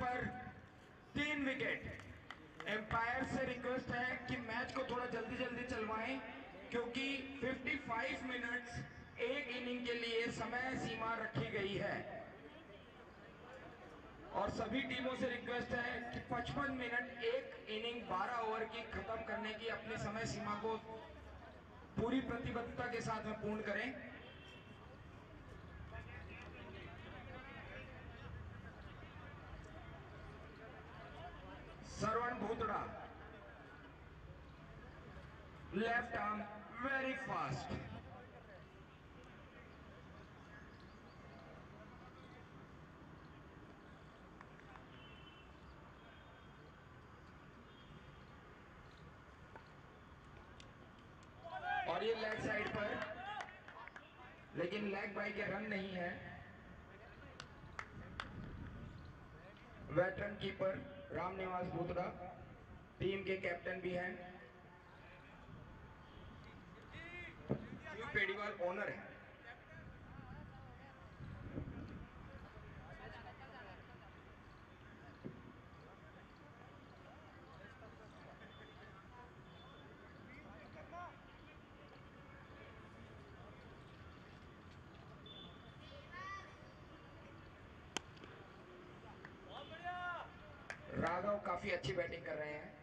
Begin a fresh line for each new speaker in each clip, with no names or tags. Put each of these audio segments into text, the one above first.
पर 3 wicket. Empire से request है कि मैच को थोड़ा जल्दी जल्दी चलवाएं, क्योंकि 55 मिनट्स एक इनिंग के लिए समय सीमा रखी गई है। और सभी टीमों से रिक्वेस्ट है कि 55 मिनट एक इनिंग 12 ओवर की खत्म करने की अपनी समय सीमा को पूरी प्रतिबद्धता के साथ में पूर्ण करें। श्रवण भूतड़ा, लेफ्ट आर्म वेरी फास्ट। और ये लेग साइड पर, लेकिन लेग बाई के रन नहीं है। वेटरन कीपर रामनिवास भूतड़ा टीम के कैप्टन भी हैं। न्यू पेडीवाल ओनर है। राघव काफी अच्छी बैटिंग कर रहे हैं।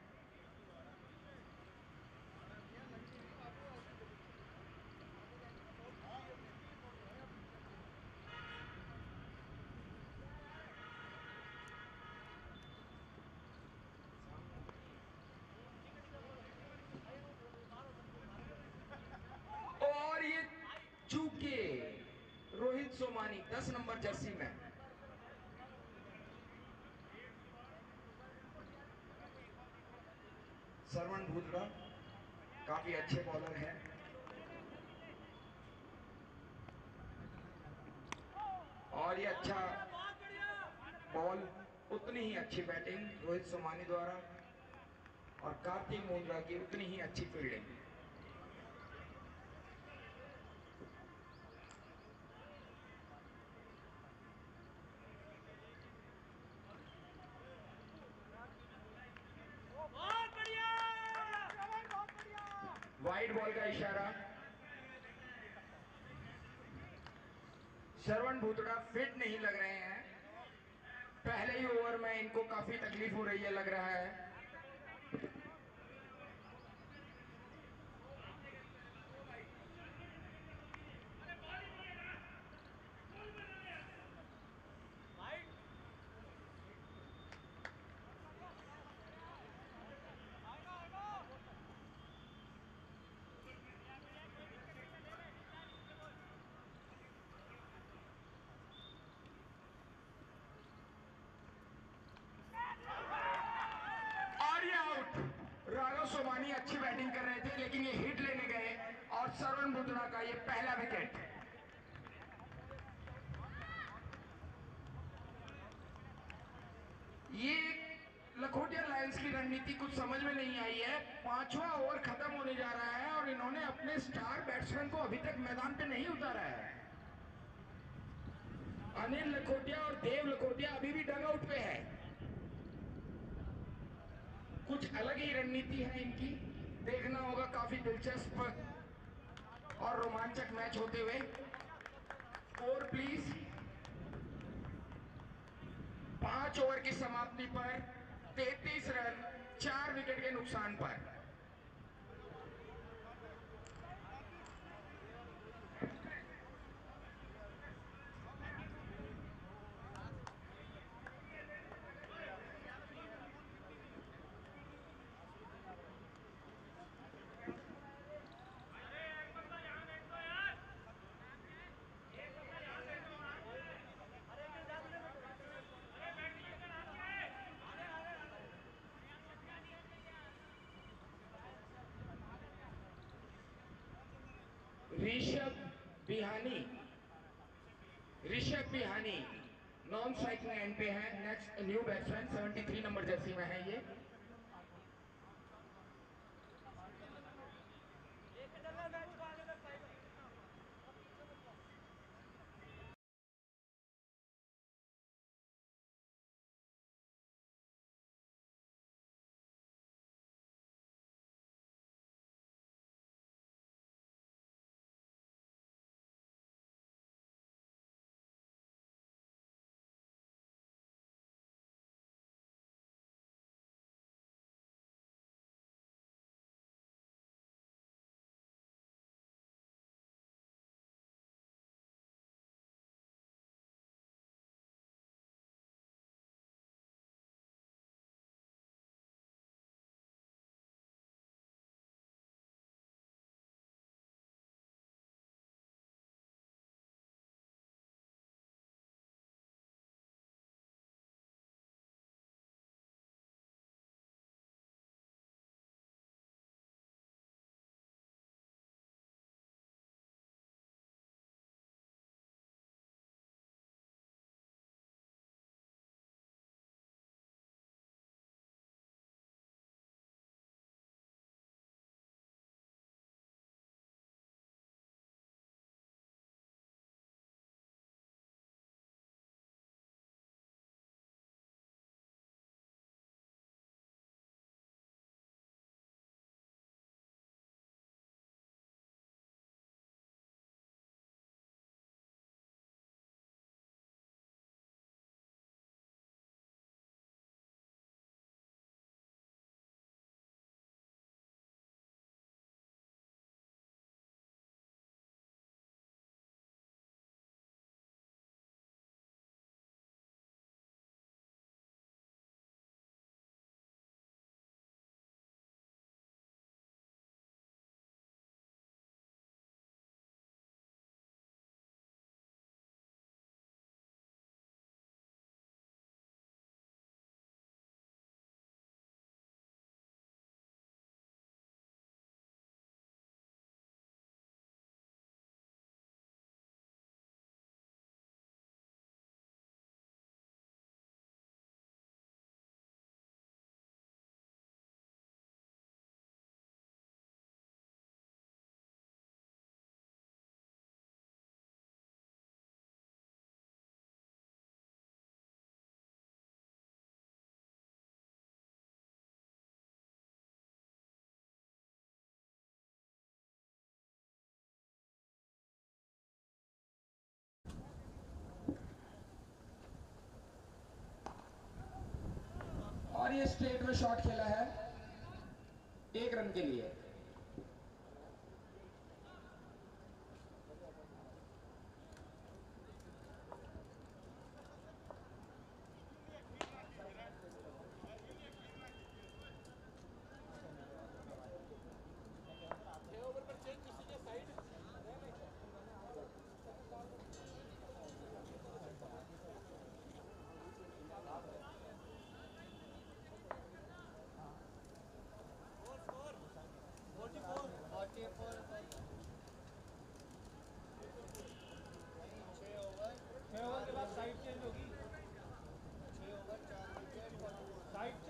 और ये चूके रोहित सोमानी 10 नंबर जर्सी में। श्रवण भूतड़ा काफी अच्छे बॉलर हैं। और ये अच्छा बॉल, उतनी ही अच्छी बैटिंग रोहित सोमानी द्वारा, और कार्तिक मुंद्रा की उतनी ही अच्छी फील्डिंग। वाइड बॉल का इशारा। श्रवण भूतड़ा फिट नहीं लग रहे हैं। पहले ही ओवर में इनको काफी तकलीफ हो रही है, लग रहा है। राघव सोमानी अच्छी बैटिंग कर रहे थे, लेकिन ये हिट लेने गए और श्रवण भूतड़ा का ये पहला विकेट। ये लखोटिया लायंस की रणनीति कुछ समझ में नहीं आई है। 5वां ओवर खत्म होने जा रहा है और इन्होंने अपने स्टार बैट्समैन को अभी तक मैदान पे नहीं उतारा है। अनिल लखोटिया और देव लखोटिया अभी भी डग आउट पे है। कुछ अलग ही रणनीति है इनकी, देखना होगा। काफी दिलचस्प और रोमांचक मैच होते हुए। Score please. 5 ओवर की समाप्ति पर 33 रन 4 विकेट के नुकसान पर। ऋषभ बिहानी नॉन स्ट्राइकिंग एंड पे है। Next new batsman 73 number Jersey में है ये। और ये स्ट्रेट में शॉट खेला है 1 रन के लिए।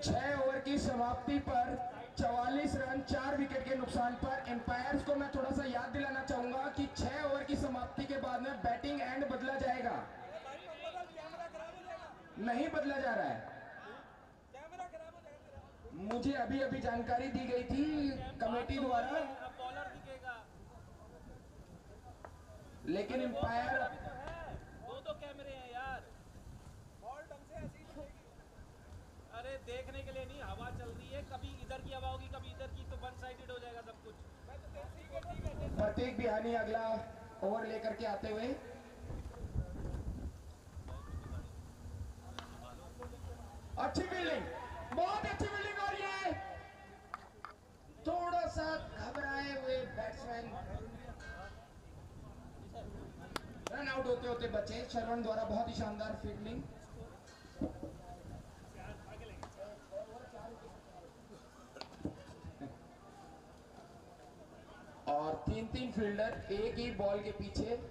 छह ओवर की समाप्ति पर 44 रन 4 विकेट के नुकसान पर एम्पायर्स को मैं थोड़ा सा याद दिलाना चाहूंगा कि 6 ओवर की समाप्ति के बाद में बैटिंग एंड बदला जाएगा, नहीं बदला जा रहा है। मुझे अभी अभी जानकारी दी गई थी कमेटी द्वारा, लेकिन एम्पायर
दो कैमरे हैं यार, अरे देखने के लिए नहीं, हवा चल रही है, कभी इधर की हवा होगी कभी इधर की, तो वन साइडेड हो जाएगा सब कुछ।
प्रतीक बिहानी अगला ओवर लेकर के आते हुए, अच्छी फील्डिंग, बहुत अच्छी फील्डिंग, और ये थोड़ा सा घबराए हुए बैट्समैन रन आउट होते होते बचे। शरवण द्वारा बहुत ही शानदार फील्डिंग। और 3-3 फील्डर एक ही बॉल के पीछे।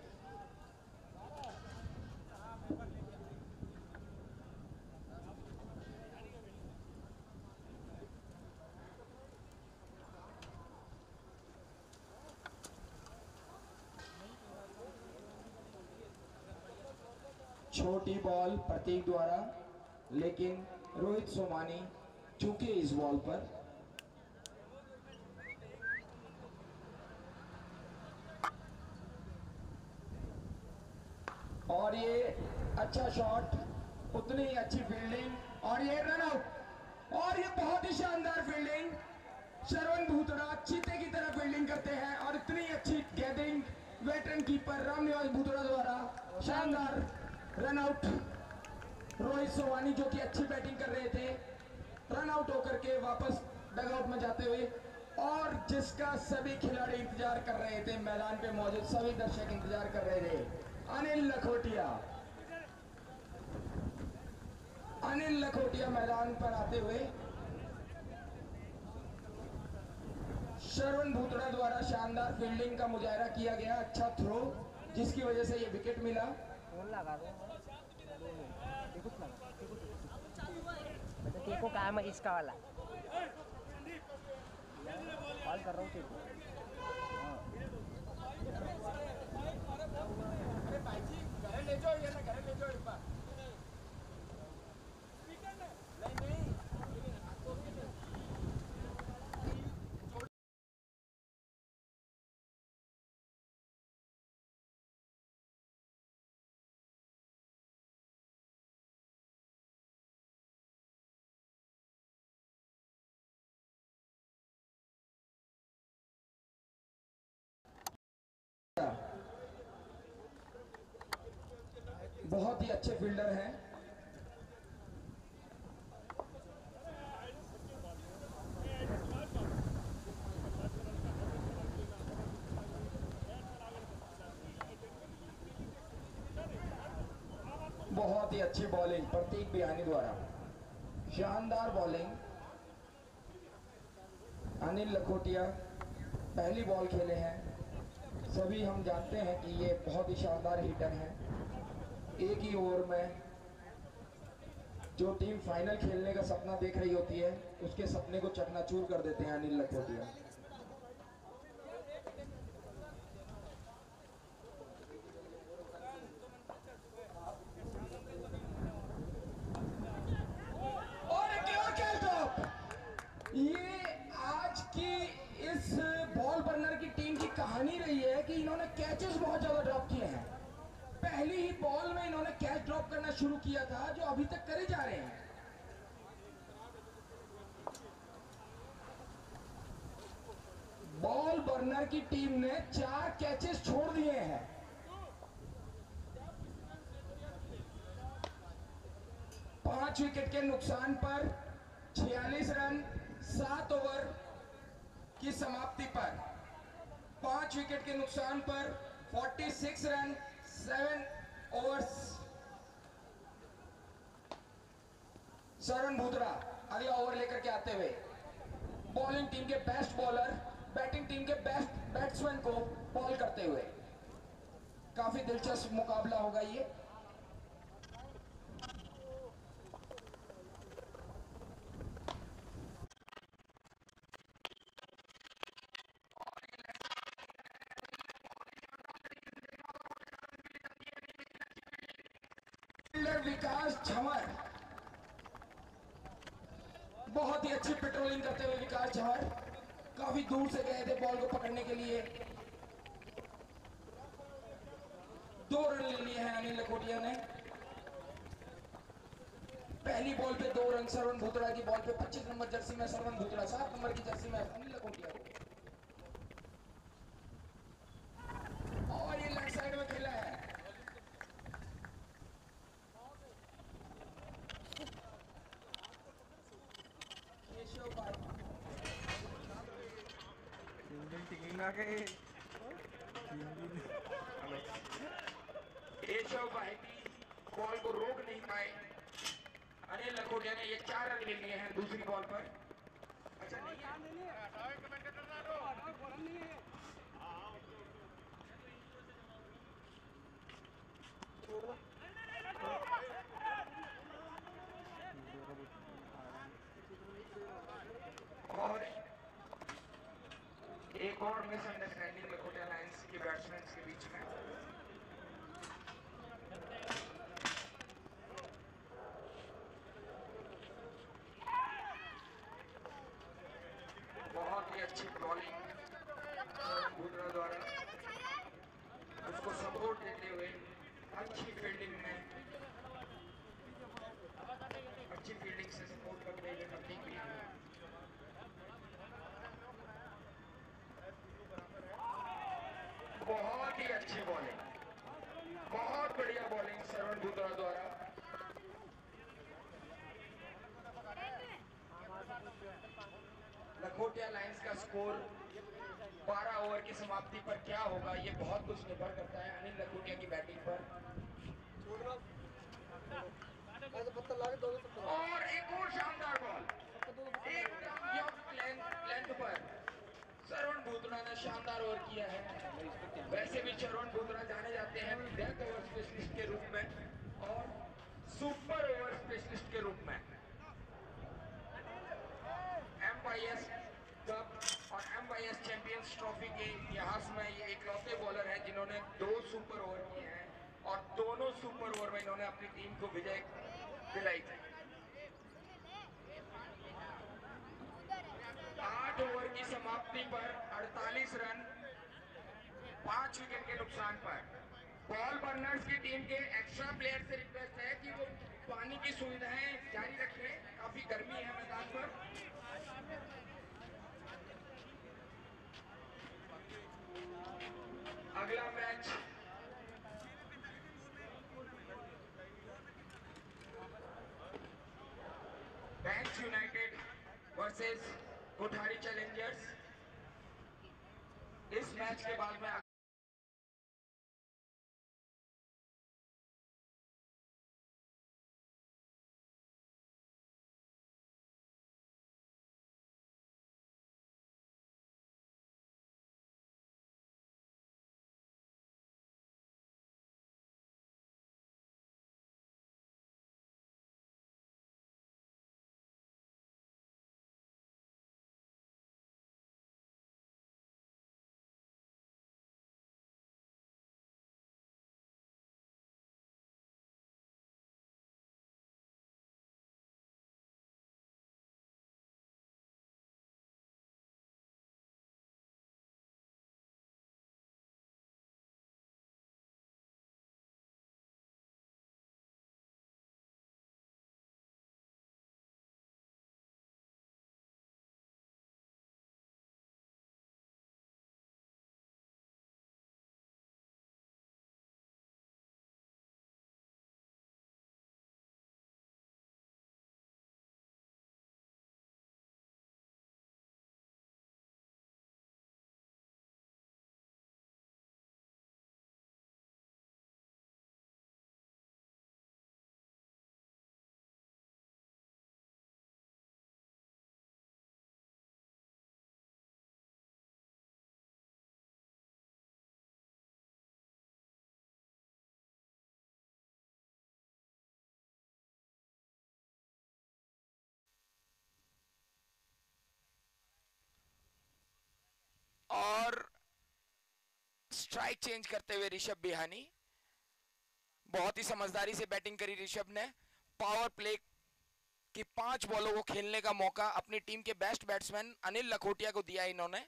छोटी बॉल प्रतीक द्वारा, लेकिन रोहित सोमानी चूके इस बॉल पर। और ये अच्छा शॉट, उतनी ही अच्छी फील्डिंग, और ये रन आउट, और ये बहुत ही शानदार फील्डिंग। श्रवण भूतड़ा चीते की तरह फील्डिंग करते हैं, और इतनी अच्छी गैदरिंग वेटरन कीपर रामनिवास भूतड़ा द्वारा शानदार रन आउट। रोहित सोमानी जो कि अच्छी बैटिंग कर रहे थे, रन आउट होकर के वापस डगआउट में जाते हुए, और जिसका सभी खिलाड़ी इंतजार कर रहे थे, मैदान पे मौजूद सभी दर्शक इंतजार कर रहे थे, अनिल लखोटिया। अनिल लखोटिया मैदान पर आते हुए श्रवण भूतड़ा द्वारा शानदार फील्डिंग का मुजाहरा किया गया, अच्छा थ्रो, जिसकी वजह से ये विकेट मिला।
टीको काम है इसका वाला कॉल कर रहा हूँ टीको।
अरे भाई जी घर ले जाओ, ये ना घर ले जाओ एक बार। नहीं नहीं बहुत ही अच्छे फील्डर हैं। बहुत ही अच्छी बॉलिंग प्रतीक बिहानी द्वारा, शानदार बॉलिंग। अनिल लखोटिया पहली बॉल खेले हैं, सभी हम जानते हैं कि ये बहुत ही शानदार हिटर हैं। एक ही ओवर में जो टीम फाइनल खेलने का सपना देख रही होती है, उसके सपने को चकनाचूर कर देते हैं अनिल लखोटिया। और एक और कैच ड्रॉप। ये आज की इस बॉल बर्नर की टीम की कहानी रही है कि इन्होंने कैचेस बहुत ज्यादा ड्रॉप किए हैं। पहली ही बॉल में इन्होंने कैच ड्रॉप करना शुरू किया था, जो अभी तक करे जा रहे हैं। बॉल बर्नर की टीम ने 4 कैचेस छोड़ दिए हैं। पांच विकेट के नुकसान पर 46 रन 7 ओवर की समाप्ति पर 5 विकेट के नुकसान पर 46 रन 7 ओवर्स। सरवन भूतड़ा अगला ओवर लेकर के आते हुए बॉलिंग टीम के बेस्ट बॉलर बैटिंग टीम के बेस्ट बैट्समैन को बॉल करते हुए। काफी दिलचस्प मुकाबला होगा ये। विकास झंवर बहुत ही अच्छी पेट्रोलिंग करते हुए विकास झंवर काफी दूर से गए थे बॉल को पकड़ने के लिए। 2 रन ले लिए हैं अनिल लखोटिया ने। पहली बॉल पे 2 रन सरवन भूतड़ा की बॉल पे 25 नंबर जर्सी में सरवन भूतड़ा, 7 नंबर की जर्सी में अनिल लखोटिया को। और ये लेफ्ट साइड में खेला है। केशव भाई बॉल को रोक नहीं पाए। अनिल लखोटिया ने ये 4 रन ले लिए हैं दूसरी बॉल पर। अच्छा नहीं और एक और मिसअंडरस्टैंडिंग लखोटिया लाइंस के बैट्समैन के बीच में। बहुत ही अच्छी बॉलिंग भूतड़ा द्वारा उसको सपोर्ट देते हुए अच्छी फील्डिंग में अच्छी फील्डिंग से सपोर्ट करते हुए नजदीक भी बहुत ही अच्छी बॉलिंग, बहुत बढ़िया बॉलिंग सरवन भूतड़ा द्वारा। लखोटिया लाइंस का स्कोर 12 ओवर की समाप्ति पर क्या होगा ये बहुत कुछ निर्भर करता है अनिल लखोटिया की बैटिंग पर। और एक और शानदार बॉल एकदम लेंथ पर सरवन भूतड़ा ने शानदार ओवर किया है। वैसे भी सरवन भूतड़ा जाने जाते हैं डेथ ओवर स्पेशलिस्ट के रूप में और सुपर ओवर स्पेशलिस्ट के रूप में। एमवाईएस कप और एमवाईएस चैंपियंस ट्रॉफी के इतिहास में ये इकलौते बॉलर हैं जिन्होंने 2 सुपर ओवर किए हैं और दोनों सुपर ओवर में इन्होंने अपनी टीम को विजय दिलाई थी। 8 ओवर की समाप्ति पर 48 रन 5 विकेट के नुकसान पर बॉल बर्नर्स की टीम के एक्स्ट्रा प्लेयर से रिक्वेस्ट है कि वो पानी की सुविधाएं जारी रखें। काफी गर्मी है मैदान पर। अगला match banks United versus Kothari Challengers. इस मैच के बाद में स्ट्राइक चेंज करते हुए ऋषभ बिहानी, बहुत ही समझदारी से बैटिंग करी ऋषभ ने। पावर प्ले की 5 बॉलों को खेलने का मौका अपनी टीम के बेस्ट बैट्समैन अनिल लखोटिया को दिया इन्होंने।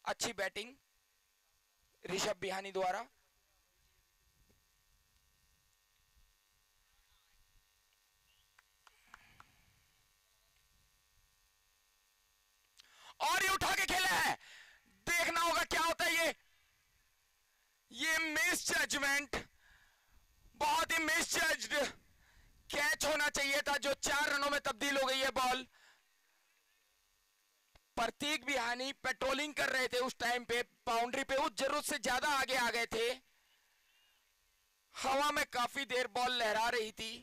अच्छी बैटिंग ऋषभ बिहानी द्वारा। और ये उठा के खेला है, देखना होगा क्या होता है। ये मिस जजमेंट, बहुत ही मिस जज्ड कैच होना चाहिए था, जो 4 रनों में तब्दील हो गई है बॉल। प्रतीक बिहानी पेट्रोलिंग कर रहे थे उस टाइम पे बाउंड्री पे, उस जरूरत से ज्यादा आगे आ गए थे। हवा में काफी देर बॉल लहरा रही थी।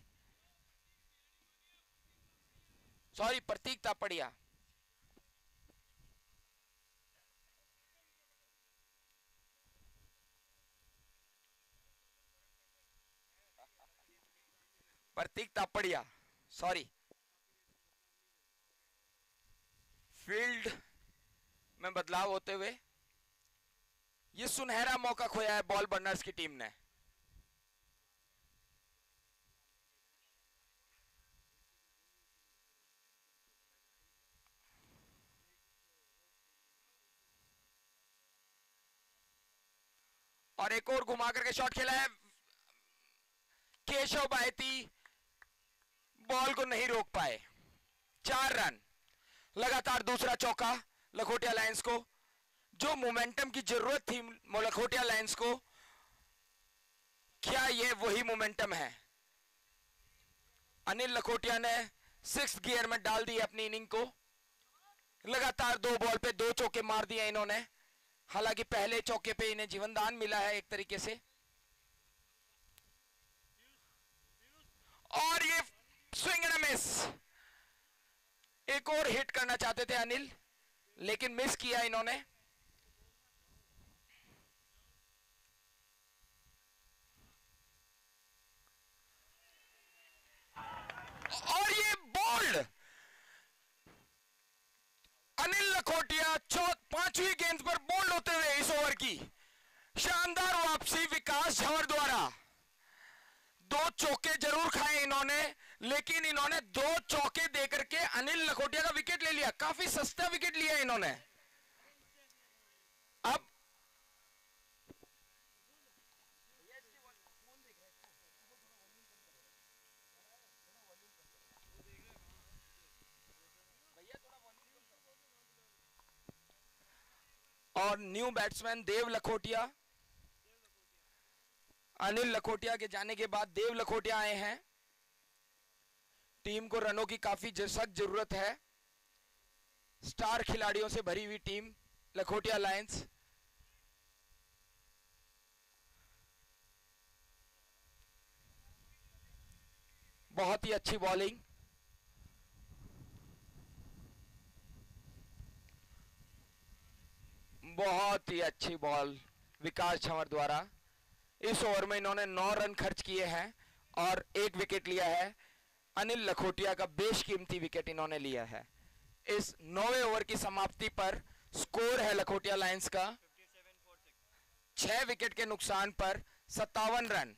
सॉरी, प्रतीक तापड़िया। प्रतीक तापड़िया, सॉरी। फील्ड में बदलाव होते हुए ये सुनहरा मौका खोया है बॉल बर्नर्स की टीम ने। और एक और घुमा करके शॉट खेला है केशव बायती, बॉल को नहीं रोक पाए। 4 रन, लगातार दूसरा चौका लखोटिया लायंस को। जो मोमेंटम की जरूरत थी लखोटिया लायंस को, क्या ये वही मोमेंटम है? अनिल लखोटिया ने 6th गियर में डाल दी अपनी इनिंग को। लगातार 2 बॉल पे 2 चौके मार दिए इन्होंने। हालांकि पहले चौके पे इन्हें जीवनदान मिला है एक तरीके से। और ये स्विंग एंड मिस, एक और हिट करना चाहते थे अनिल, लेकिन मिस किया इन्होंने। और ये बोल्ड अनिल लखोटिया 5वीं गेंद पर बोल्ड होते हुए इस ओवर की शानदार वापसी विकास झंवर द्वारा। 2 चौके जरूर खाए इन्होंने, लेकिन इन्होंने 2 चौके देकर के अनिल लखोटिया का विकेट ले लिया। काफी सस्ता विकेट लिया इन्होंने। अब और न्यू बैट्समैन देव लखोटिया, अनिल लखोटिया के जाने के बाद देव लखोटिया आए हैं। टीम को रनों की काफी सख्त जरूरत है। स्टार खिलाड़ियों से भरी हुई टीम लखोटिया लायंस। बहुत ही अच्छी बॉलिंग, बहुत ही अच्छी बॉल विकास झंवर द्वारा। इस ओवर में इन्होंने 9 रन खर्च किए हैं और 1 विकेट लिया है। अनिल लखोटिया का बेशकीमती विकेट इन्होंने लिया है। इस 9वें ओवर की समाप्ति पर स्कोर है लखोटिया लायंस का 6 विकेट के नुकसान पर 57 रन।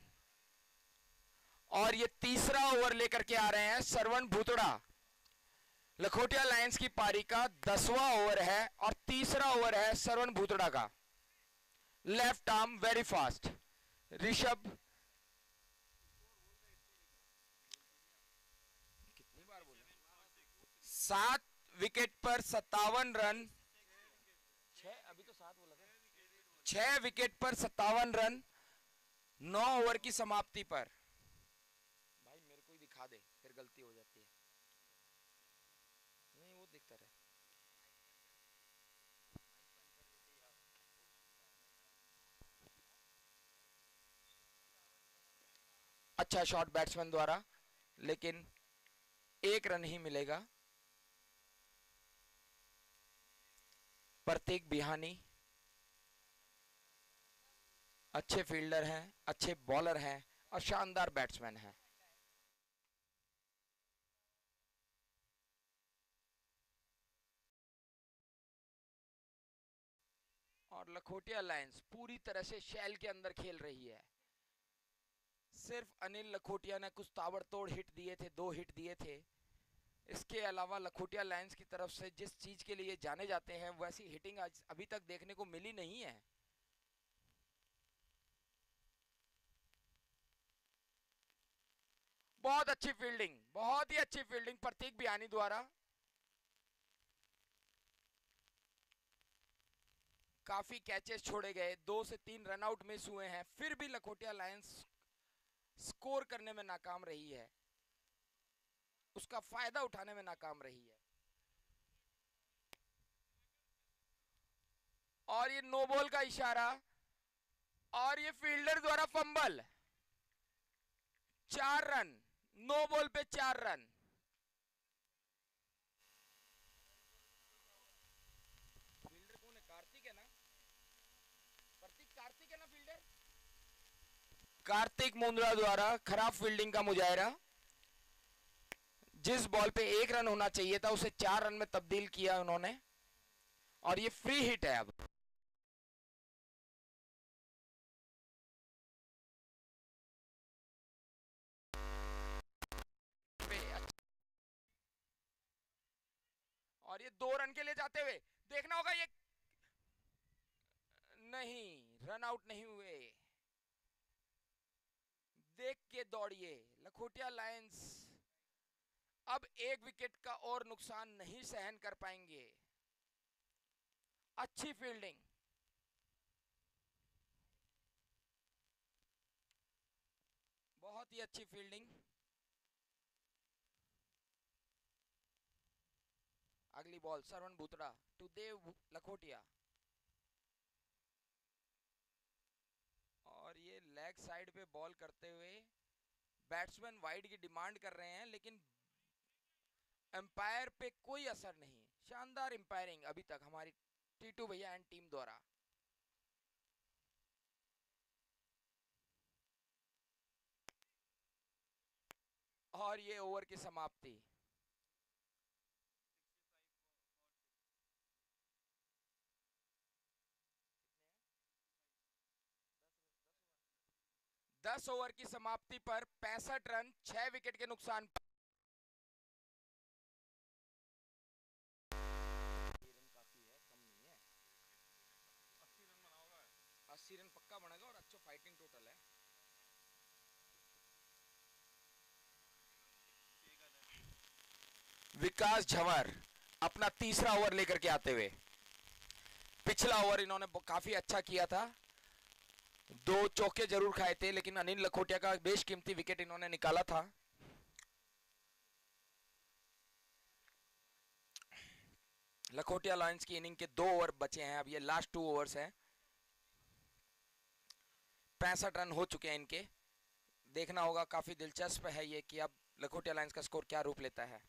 और ये तीसरा ओवर लेकर के आ रहे हैं सरवण भूतड़ा। लखोटिया लायंस की पारी का 10वां ओवर है और तीसरा ओवर है सरवण भूतड़ा का। Left arm very fast Rishabh, कितनी बार बोला, 7 विकेट पर 57 रन, 6 अभी तो 7 बोला था, 6 विकेट पर 57 रन 9 ओवर की समाप्ति पर। भाई मेरे को ही दिखा दे, फिर गलती हो जाती है। नहीं वो दिखता रहे। अच्छा शॉट बैट्समैन द्वारा, लेकिन 1 रन ही मिलेगा। प्रतीक बिहानी अच्छे फील्डर हैं, अच्छे बॉलर हैं और शानदार बैट्समैन हैं। और लखोटिया लायंस पूरी तरह से शेल के अंदर खेल रही है। सिर्फ अनिल लखोटिया ने कुछ ताबड़तोड़ हिट दिए थे, 2 हिट दिए थे। इसके अलावा लखोटिया लायंस की तरफ से जिस चीज के लिए जाने जाते हैं वैसी हिटिंग आज अभी तक देखने को मिली नहीं है। बहुत अच्छी फील्डिंग, बहुत ही अच्छी फील्डिंग प्रतीक बियानी द्वारा। काफी कैचेस छोड़े गए, 2 से 3 रनआउट मिस हुए हैं, फिर भी लखोटिया लायंस स्कोर करने में नाकाम रही है, उसका फायदा उठाने में नाकाम रही है। और ये नो बॉल का इशारा, और ये फील्डर द्वारा फंबल। 4 रन, नो बॉल पे 4 रन। फील्डर कौन है? कार्तिक है ना? कार्तिक है ना फील्डर? कार्तिक मुंद्रा द्वारा खराब फील्डिंग का मुजाहरा। जिस बॉल पे 1 रन होना चाहिए था उसे 4 रन में तब्दील किया उन्होंने, और ये फ्री हिट है। अब और ये 2 रन के लिए जाते हुए देखना होगा, ये नहीं, रन आउट नहीं हुए। देख के दौड़िए, लखोटिया लायंस अब 1 विकेट का और नुकसान नहीं सहन कर पाएंगे। अच्छी फील्डिंग, बहुत ही अच्छी फील्डिंग। अगली बॉल सरवण भूतड़ा टू देव लखोटिया, और ये लेग साइड पे बॉल करते हुए बैट्समैन वाइड की डिमांड कर रहे हैं, लेकिन एम्पायर पे कोई असर नहीं। शानदार एम्पायरिंग अभी तक हमारी टीटू भैया एंड टीम द्वारा। और ये ओवर की समाप्ति। दस ओवर की समाप्ति पर 65 रन 6 विकेट के नुकसान पर। काफी है, कम नहीं है। 80 रन पक्का बनेगा, और अच्छा फाइटिंग टोटल है। विकास झंवर अपना तीसरा ओवर लेकर के आते हुए, पिछला ओवर इन्होंने काफी अच्छा किया था, 2 चौके जरूर खाए थे, लेकिन अनिल लखोटिया का बेशकीमती विकेट इन्होंने निकाला था। लखोटिया लायंस की इनिंग के 2 ओवर बचे हैं, अब ये लास्ट 2 ओवर्स हैं। 65 रन हो चुके हैं इनके। देखना होगा, काफी दिलचस्प है ये कि अब लखोटिया लायंस का स्कोर क्या रूप लेता है।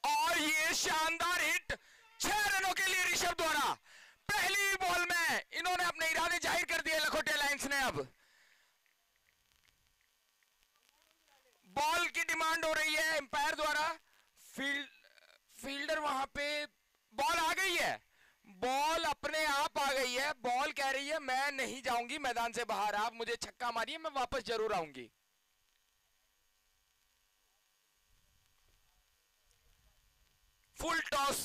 और ये शानदार हिट 6 रनों के लिए ऋषभ द्वारा। पहली बॉल में इन्होंने अपने इरादे जाहिर कर दिए लखोटिया लायंस ने। अब बॉल की डिमांड हो रही है एम्पायर द्वारा। फील्डर वहां पे, बॉल आ गई है, बॉल अपने आप आ गई है। बॉल कह रही है मैं नहीं जाऊंगी मैदान से बाहर, आप मुझे छक्का मारिए, मैं वापस जरूर आऊंगी। फुल टॉस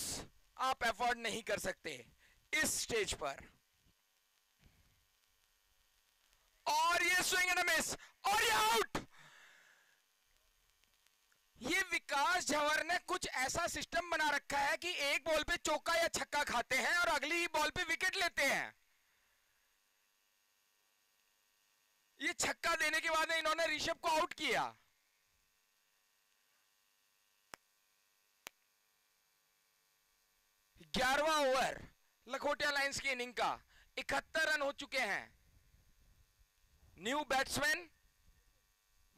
आप एफोर्ड नहीं कर सकते इस स्टेज पर। और ये स्विंग एंड मिस, और ये आउट। ये विकास झंवर ने कुछ ऐसा सिस्टम बना रखा है कि एक बॉल पे चौका या छक्का खाते हैं और अगली बॉल पे विकेट लेते हैं। ये छक्का देने के बाद इन्होंने ऋषभ को आउट किया। ग्यारहवां ओवर लखोटिया लायंस की इनिंग का, 71 रन हो चुके हैं। न्यू बैट्समैन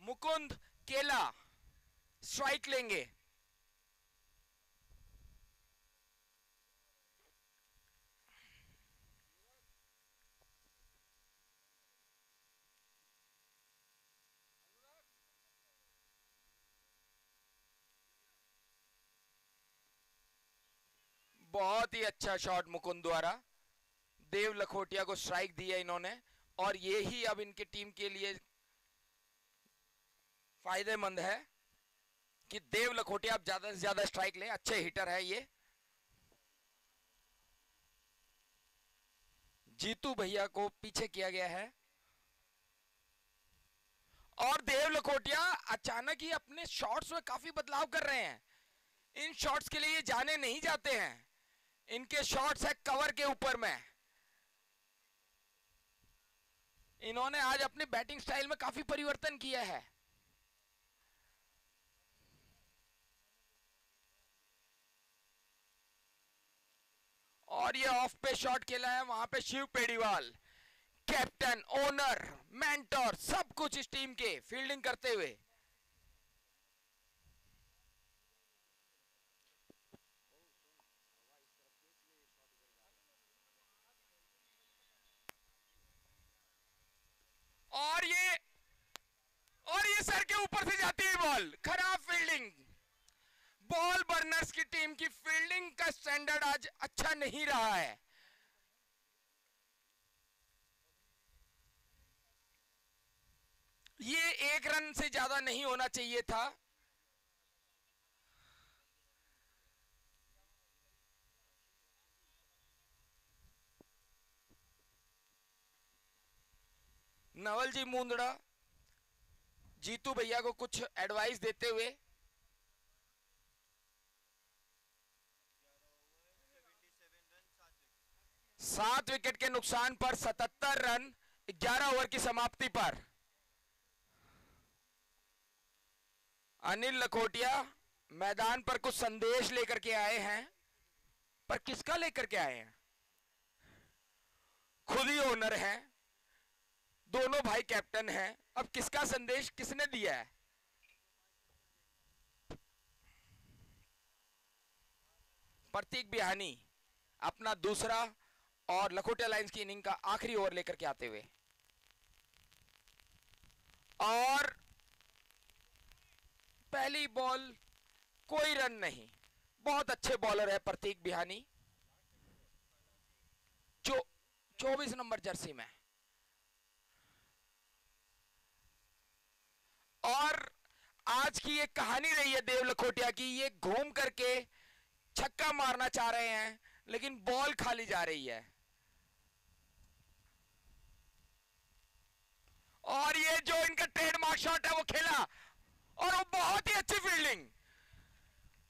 मुकुंद केला स्ट्राइक लेंगे। बहुत ही अच्छा शॉट मुकुंद द्वारा, देव लखोटिया को स्ट्राइक दिया इन्होंने, और ये ही अब इनकी टीम के लिए फायदेमंद है कि देव लखोटिया अब ज्यादा से ज्यादा स्ट्राइक ले। अच्छे हिटर है ये। जीतू भैया को पीछे किया गया है, और देव लखोटिया अचानक ही अपने शॉट्स में काफी बदलाव कर रहे हैं। इन शॉट्स के लिए जाने नहीं जाते हैं, इनके शॉट्स है कवर के ऊपर में। इन्होंने आज अपने बैटिंग स्टाइल में काफी परिवर्तन किया है। और ये ऑफ पे शॉट खेला है, वहां पे Shiv Pediwal captain, owner, mentor, सब कुछ इस टीम के फील्डिंग करते हुए। और ये सर के ऊपर से जाती है बॉल, खराब फील्डिंग। बॉल बर्नर्स की टीम की फील्डिंग का स्टैंडर्ड आज अच्छा नहीं रहा है। ये 1 रन से ज्यादा नहीं होना चाहिए था। नवल जी मुंदड़ा जीतू भैया को कुछ एडवाइस देते हुए। 7 विकेट के नुकसान पर 77 रन 11 ओवर की समाप्ति पर अनिल लखोटिया मैदान पर कुछ संदेश लेकर के आए हैं, पर किसका लेकर के आए हैं? खुद ही ओनर हैं, दोनों भाई कैप्टन हैं, अब किसका संदेश किसने दिया है? प्रतीक बिहानी अपना दूसरा और लखोटिया लाइंस की इनिंग का आखिरी ओवर लेकर के आते हुए, और पहली बॉल कोई रन नहीं। बहुत अच्छे बॉलर है प्रतीक बिहानी, 24 नंबर जर्सी में। और आज की ये कहानी रही है देव लखोटिया की, ये घूम करके छक्का मारना चाह रहे हैं लेकिन बॉल खाली जा रही है। और ये जो इनका ट्रेडमार्क शॉट है वो खेला, और वो बहुत ही अच्छी फील्डिंग,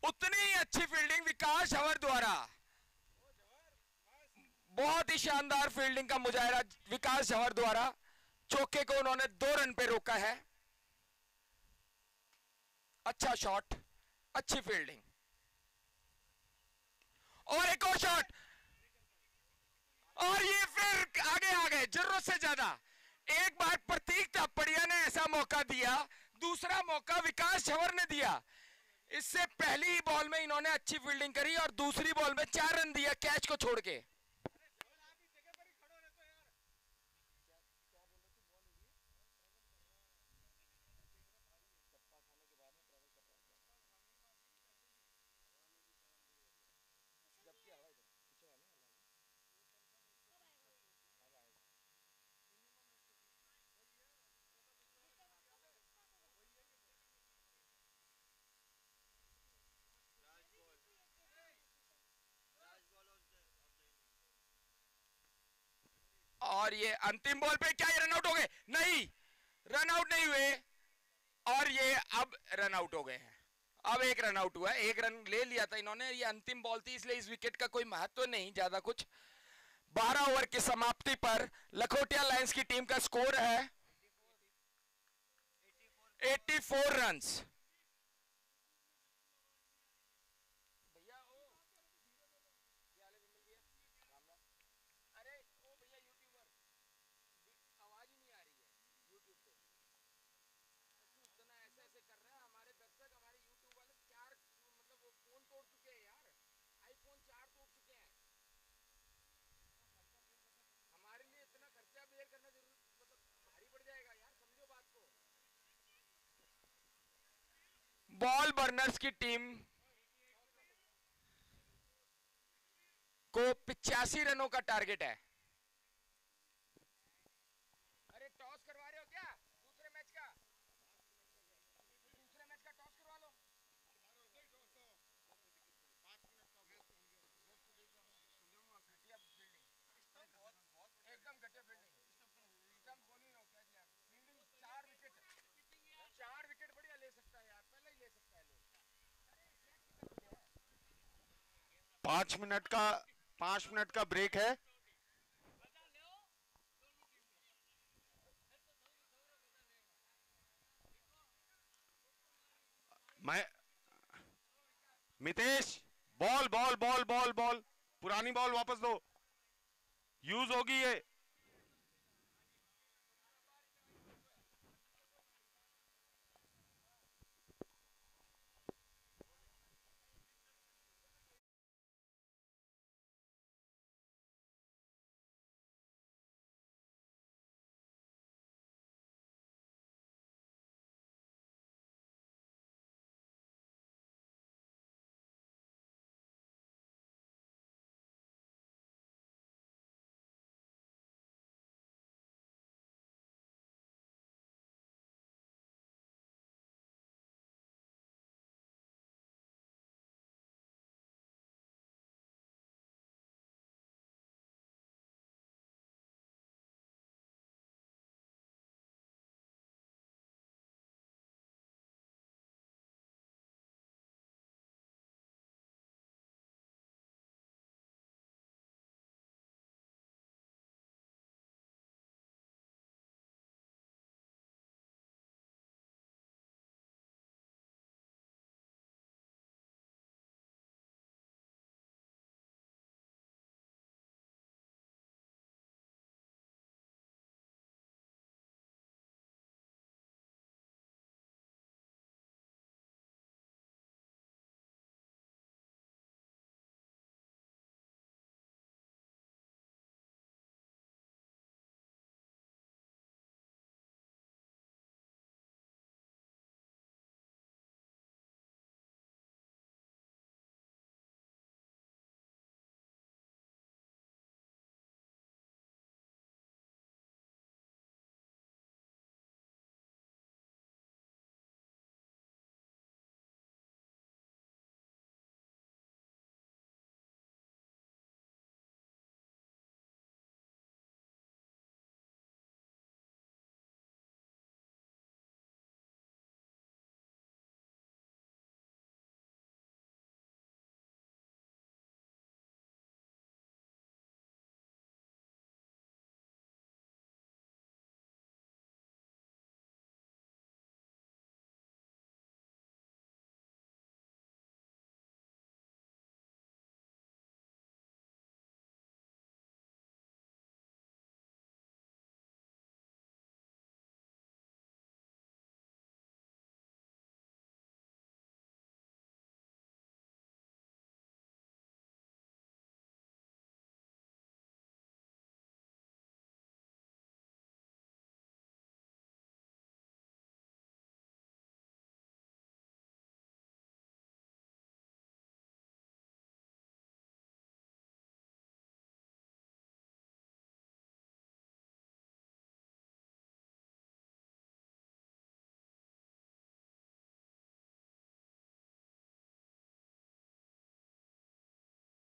उतनी ही अच्छी फील्डिंग विकास झवर द्वारा। बहुत ही शानदार फील्डिंग का मुजाहिरा विकास झवर द्वारा। चौके को उन्होंने 2 रन पे रोका है। अच्छा शॉट, अच्छी फील्डिंग, और एक और शॉट, और ये फिर आगे आ गए जरूरत से ज्यादा। एक बार प्रतीक तापड़िया ने ऐसा मौका दिया, दूसरा मौका विकास झवर ने दिया। इससे पहली बॉल में इन्होंने अच्छी फील्डिंग करी और दूसरी बॉल में 4 रन दिया कैच को छोड़ के। और ये अंतिम बॉल पे क्या ये रन आउट हो गए? नहीं, रन आउट नहीं हुए, और ये अब रन आउट हो गए हैं। अब 1 रन आउट हुआ है, 1 रन ले लिया था इन्होंने। ये अंतिम बॉल थी इसलिए इस विकेट का कोई महत्व नहीं ज्यादा कुछ। 12 ओवर की समाप्ति पर लखोटिया लायंस की टीम का स्कोर है 84 रन्स। बॉल बर्नर्स की टीम को 85 रनों का टारगेट है। अरे टॉस करवा रहे हो क्या दूसरे मैच का? दूसरे मैच का टॉस करवा लो। एकदम घटिया फील्डिंग, स्टंप बॉलिंग हो क्या यार, फील्डिंग 4 विकेट बढ़िया ले सकता है यार, पहले ही ले सकता है लोग।
5 मिनट का 5 मिनट का ब्रेक है। मैं Mitesh, ball ball ball ball ball, पुरानी बॉल वापस दो, यूज होगी ये।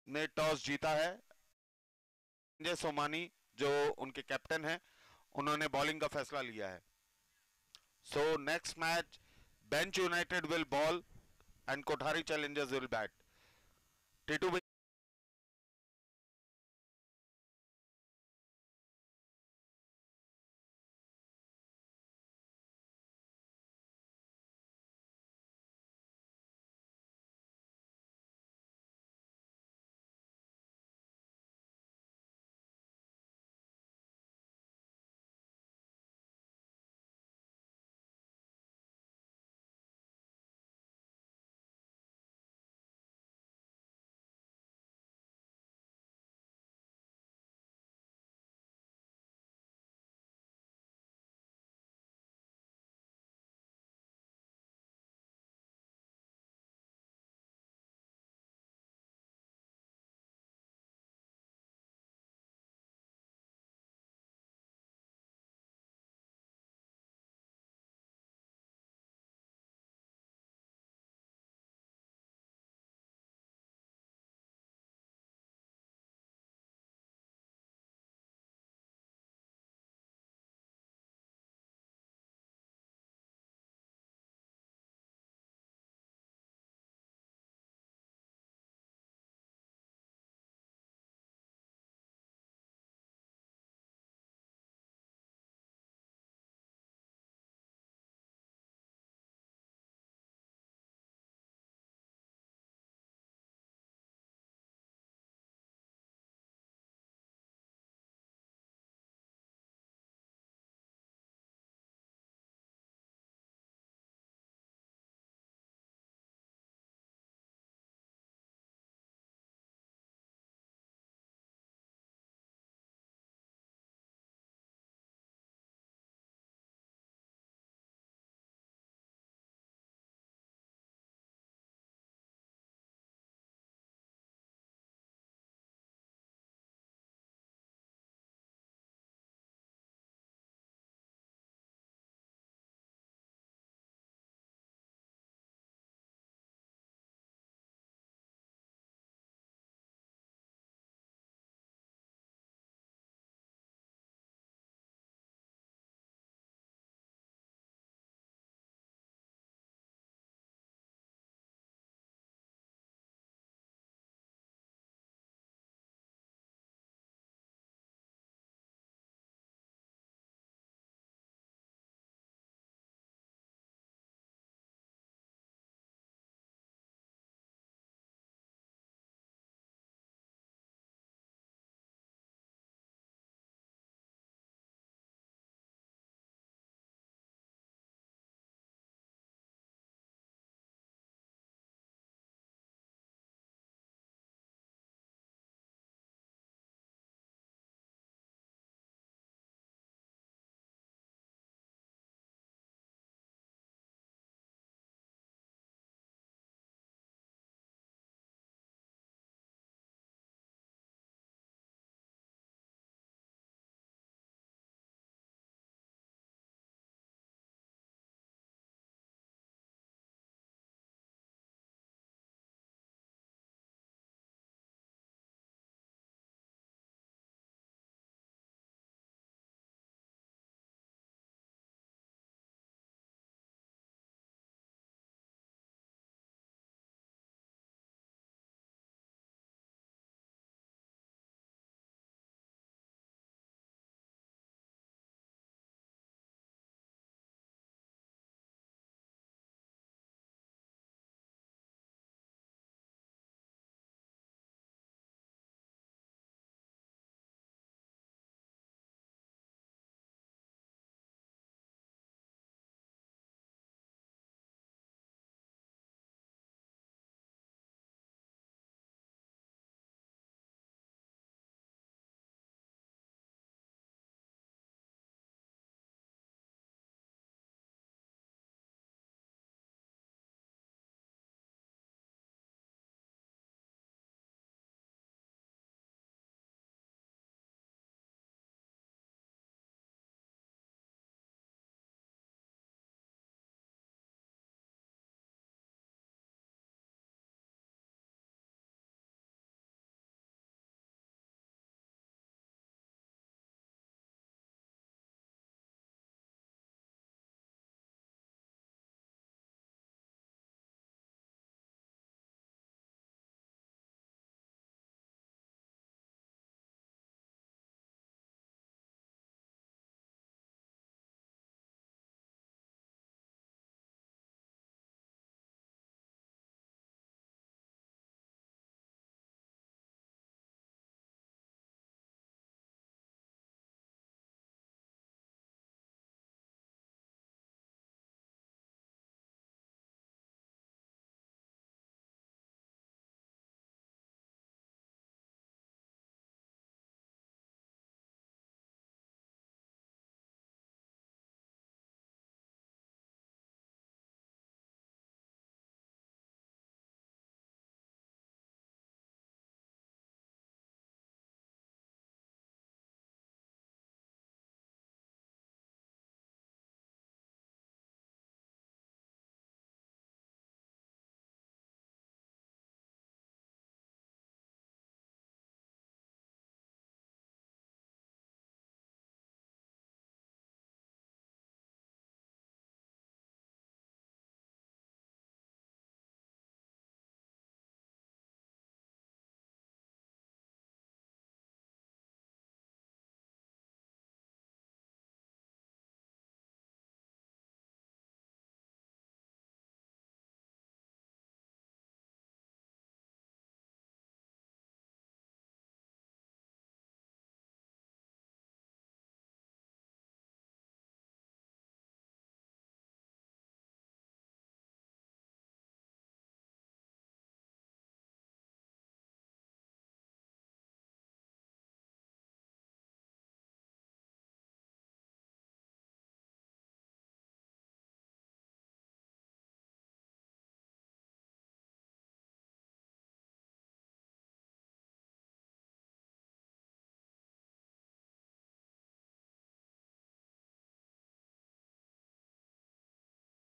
ने टॉस जीता है। संजय सोमानी जो उनके कैप्टन हैं, उन्होंने बॉलिंग का फैसला लिया है। So next match bench United will ball and Kothari Challengers will bat. Titu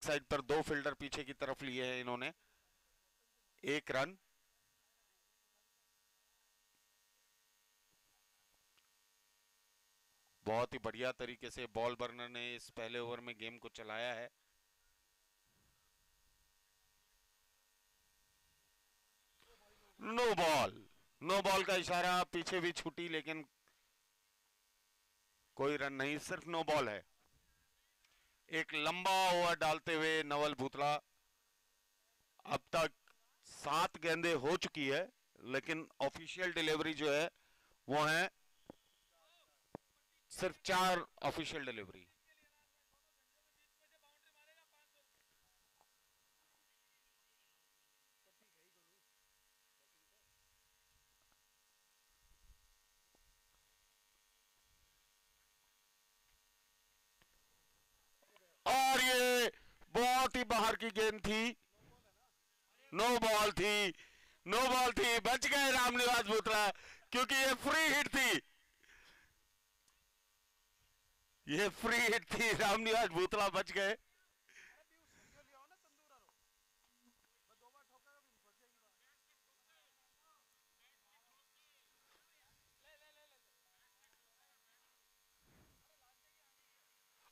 side पर 2 फील्डर पीछे की तरफ लिए हैं इन्होंने। 1 रन। बहुत ही बढ़िया तरीके से बॉल बर्नर ने इस पहले ओवर में गेम को चलाया है। नो बॉल, नो बॉल का इशारा, पीछे भी छूटी लेकिन कोई रन नहीं, सिर्फ नो बॉल है। एक लंबा ओवर डालते हुए नवल भूतड़ा, अब तक 7 गेंदें हो चुकी है लेकिन ऑफिशियल डिलीवरी जो है वो है सिर्फ 4 ऑफिशियल डिलीवरी। और ये बहुत ही बाहर की गेंद थी, नो बॉल थी, नो बॉल थी। बच गए रामनिवास भूतड़ा क्योंकि ये फ्री हिट थी, ये फ्री हिट थी। रामनिवास भूतड़ा बच गए।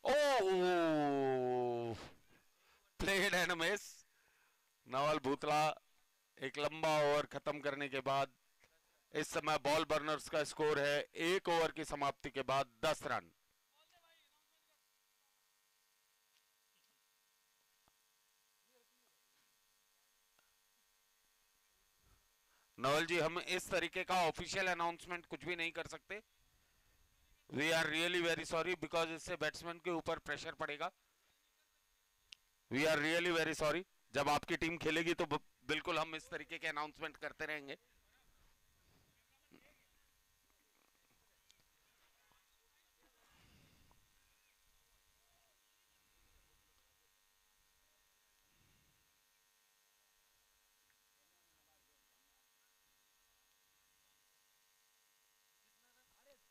ओह, प्लेड एंड मिस। नवल भूतड़ा एक लंबा ओवर खत्म करने के बाद, इस समय बॉल बर्नर्स का स्कोर है 1 ओवर की समाप्ति के बाद 10 रन। नवल जी, हम इस तरीके का ऑफिशियल अनाउंसमेंट कुछ भी नहीं कर सकते। We are really very sorry because इससे बैट्समैन के ऊपर प्रेशर पड़ेगा। We are really very sorry. जब आपकी टीम खेलेगी तो बिल्कुल हम इस तरीके के अनाउंसमेंट करते रहेंगे।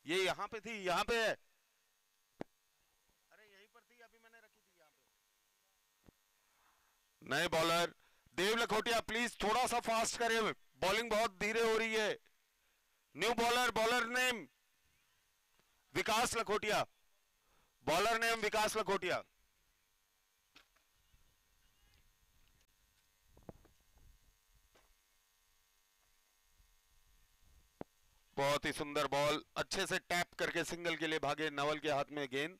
ये यहां पे थी, यहां पे है। अरे यहीं पर थी, अभी मैंने रखी थी यहां पे। नए बॉलर देव लखोटिया, प्लीज थोड़ा सा फास्ट करें, बॉलिंग बहुत धीरे हो रही है। न्यू बॉलर, बॉलर नेम विकास लखोटिया, बॉलर नेम विकास लखोटिया। बहुत ही सुंदर बॉल, अच्छे से टैप करके सिंगल के लिए भागे नवल के हाथ में गेंद,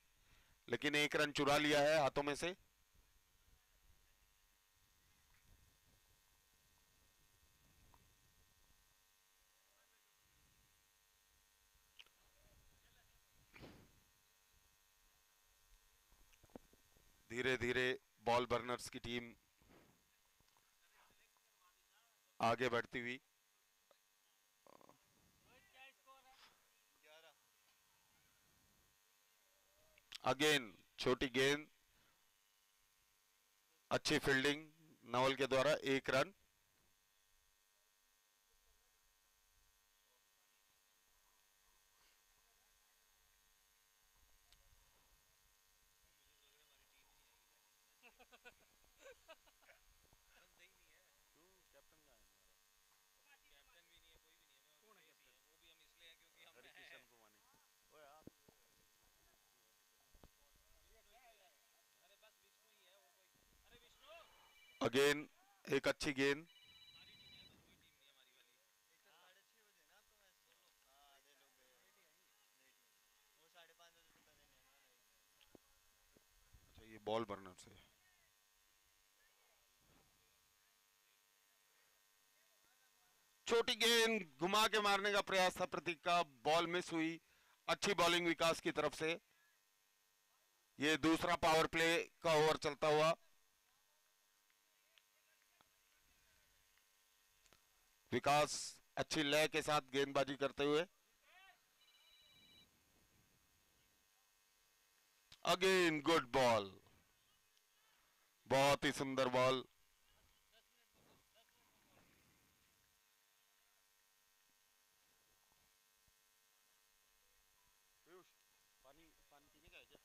लेकिन 1 रन चुरा लिया है हाथों में से। धीरे धीरे बॉल बर्नर्स की टीम आगे बढ़ती हुई। अगेन छोटी गेंद, अच्छी फील्डिंग नवल के द्वारा, 1 रन। अगेन एक अच्छी गेंद, अच्छा ये बॉल बर्नर से। छोटी गेंद घुमा के मारने का प्रयास था प्रतीक का, बॉल मिस हुई। अच्छी बॉलिंग विकास की तरफ से। ये दूसरा पावर प्ले का ओवर चलता हुआ। विकास अच्छी लय के साथ गेंदबाजी करते हुए। अगेन गुड बॉल, बहुत ही सुंदर बॉल। पानी पानी पीने का है क्या?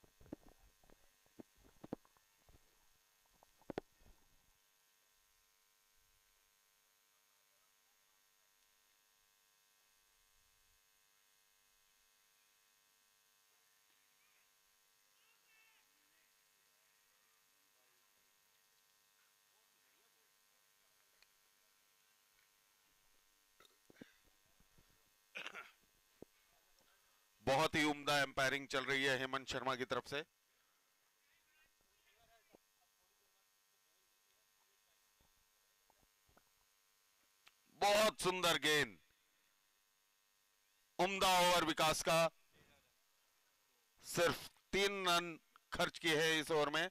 बहुत ही उम्दा एम्पायरिंग चल रही है हेमंत शर्मा की तरफ से। बहुत सुंदर गेंद, उम्दा ओवर विकास का। सिर्फ 3 रन खर्च किए हैं इस ओवर में,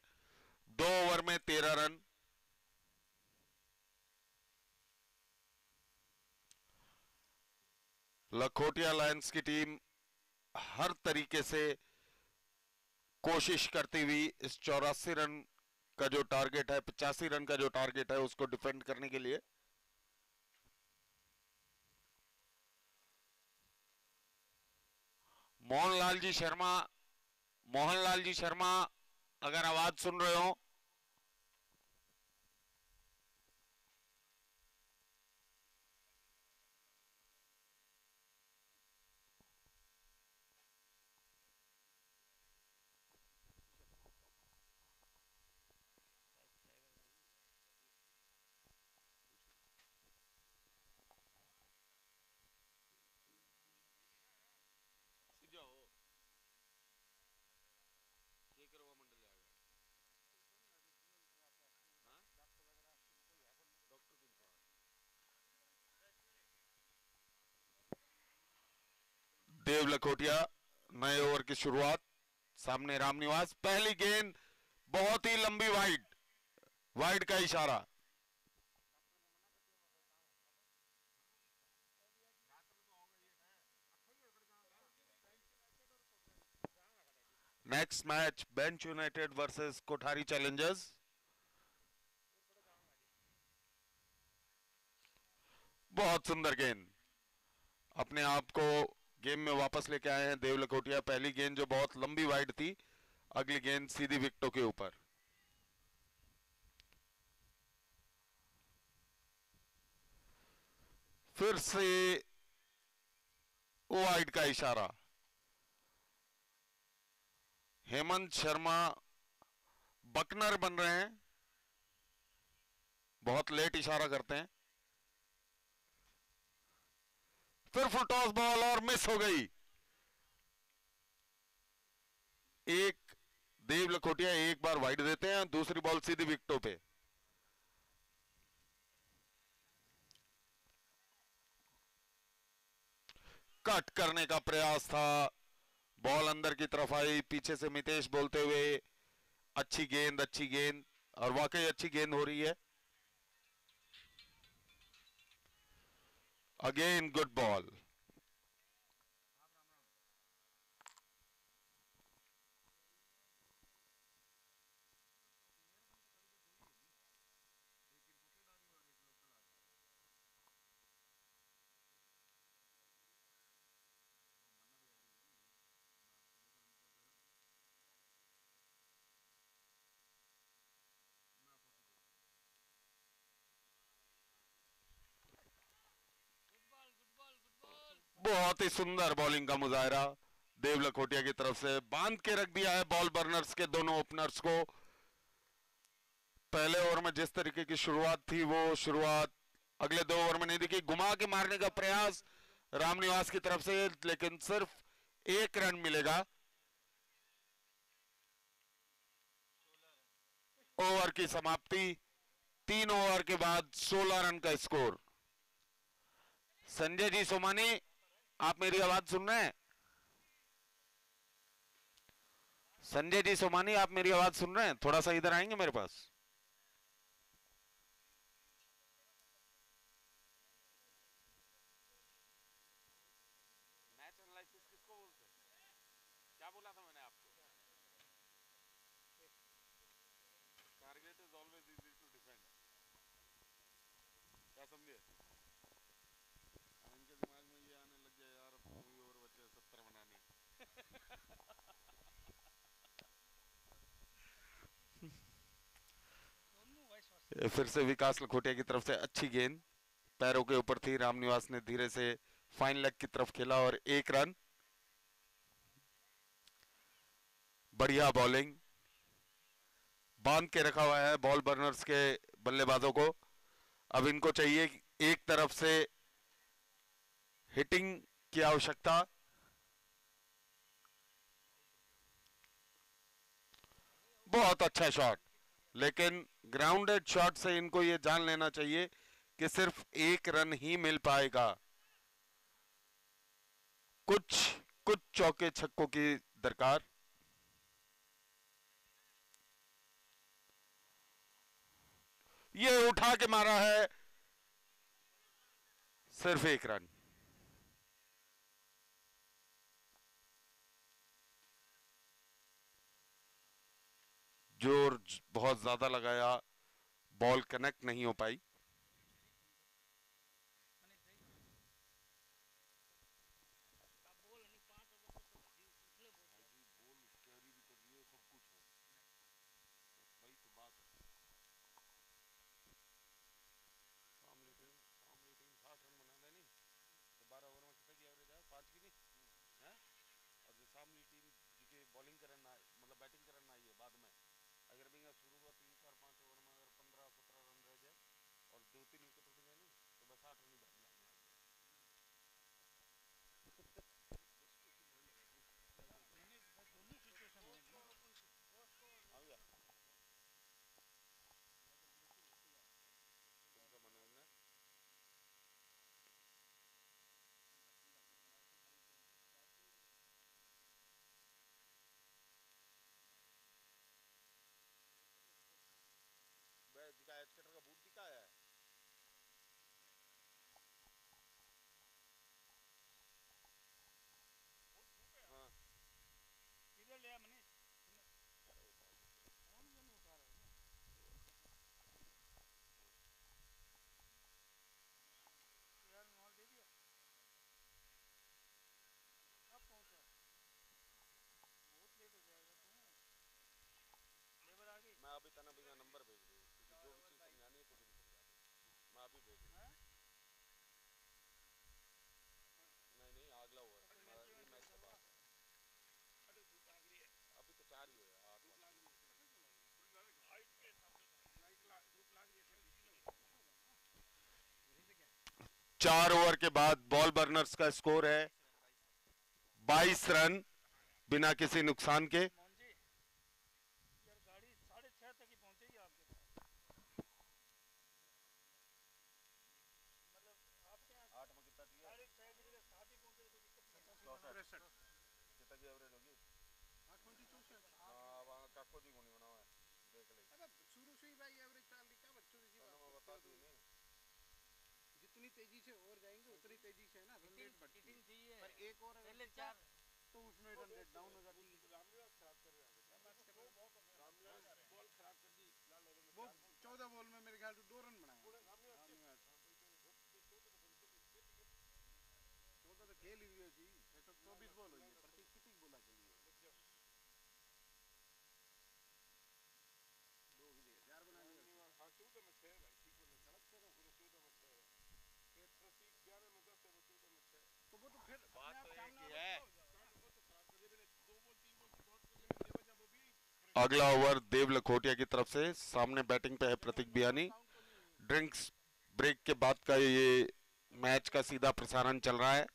2 ओवर में 13 रन। लखोटिया लायंस की टीम हर तरीके से कोशिश करती हुई इस 84 रन का जो टारगेट है, 85 रन का जो टारगेट है, उसको डिफेंड करने के लिए। मोहनलाल जी शर्मा अगर आवाज सुन रहे हो, देव लखोटिया नए ओवर की शुरुआत। सामने रामनिवास, पहली गेंद बहुत ही लंबी वाइड, वाइड का इशारा। Next match bench United versus Kothari Challengers. बहुत सुंदर गेंद, अपने आप को गेम में वापस लेके आए हैं देव लखोटिया। पहली गेंद जो बहुत लंबी वाइड थी, अगली गेंद सीधी विकेटों के ऊपर। फिर से वाइड का इशारा। हेमंत शर्मा बकनर बन रहे हैं, बहुत लेट इशारा करते हैं। फिर फुल टॉस बॉल और मिस हो गई। एक देव लखोटिया एक बार वाइड देते हैं, दूसरी बॉल सीधी विकेटों पे। कट करने का प्रयास था, बॉल अंदर की तरफ आई, पीछे से मितेश बोलते हुए अच्छी गेंद, अच्छी गेंद, और वाकई अच्छी गेंद हो रही है। Again good ball. बहुत ही सुंदर बॉलिंग का मुजाहरा देव लखोटिया की तरफ से। बांध के रख दिया है बॉल बर्नर्स के दोनों ओपनर्स को। पहले ओवर में जिस तरीके की शुरुआत थी, वो शुरुआत अगले 2 ओवर में नहीं दिखी। घुमा के मारने का प्रयास रामनिवास की तरफ से, लेकिन सिर्फ 1 रन मिलेगा। ओवर की समाप्ति, 3 ओवर के बाद 16 रन का स्कोर। संजय जी सोमानी, आप मेरी आवाज सुन रहे हैं? संजय जी सोमानी, आप मेरी आवाज सुन रहे हैं? थोड़ा सा इधर आएंगे मेरे पास। मैच एनालिसिस किसको बोलते हैं? क्या बोला था मैंने आपको? Target is always easy to defend. क्या समझे? इनके दिमाग में ये आने लग गया यार, अब कोई और बचे 70 बनाने। फिर से विकास लखोटिया की तरफ से अच्छी गेंद, पैरों के ऊपर थी। रामनिवास ने धीरे से फाइन लेग की तरफ खेला और 1 रन। बढ़िया बॉलिंग, बांध के रखा हुआ है बॉल बर्नर्स के बल्लेबाजों को। अब इनको चाहिए एक तरफ से हिटिंग की आवश्यकता, बहुत अच्छा शॉट, लेकिन ग्राउंडेड शॉट से इनको ये जान लेना चाहिए कि सिर्फ एक रन ही मिल पाएगा। कुछ कुछ चौके छक्कों की दरकार। ये उठा के मारा है, सिर्फ एक रन। जोर बहुत ज्यादा लगाया, बॉल कनेक्ट नहीं हो पाई। चार ओवर के बाद बॉल बर्नर्स का स्कोर है 22 रन बिना किसी नुकसान के।
जितनी तेजी से और जाएंगे उतनी तेजी से ना रन रेट बढ़ती है, पर एक और पहले चार तो उसमें रन रेट डाउन हो जाती है। वो 14 बॉल में मेरे ख्याल से 2 रन बनाए, 14 तो खेल ही हुई थी, 124 बॉल हुई है प्रति कितनी बोला के लिए 2 की जगह 4 बनाने में। हाँ 14 में 6 भाई, ठीक बोले, गलत कह रहा हूँ, 14 में 6 फिर प्रति 11 में 10 है, 14 में 6, तो वो तो फिर बात तो एक ही है।
अगला ओवर देव लखोटिया की तरफ से, सामने बैटिंग पे है प्रतीक बियानी। ड्रिंक्स ब्रेक के बाद का ये मैच का सीधा प्रसारण चल रहा है।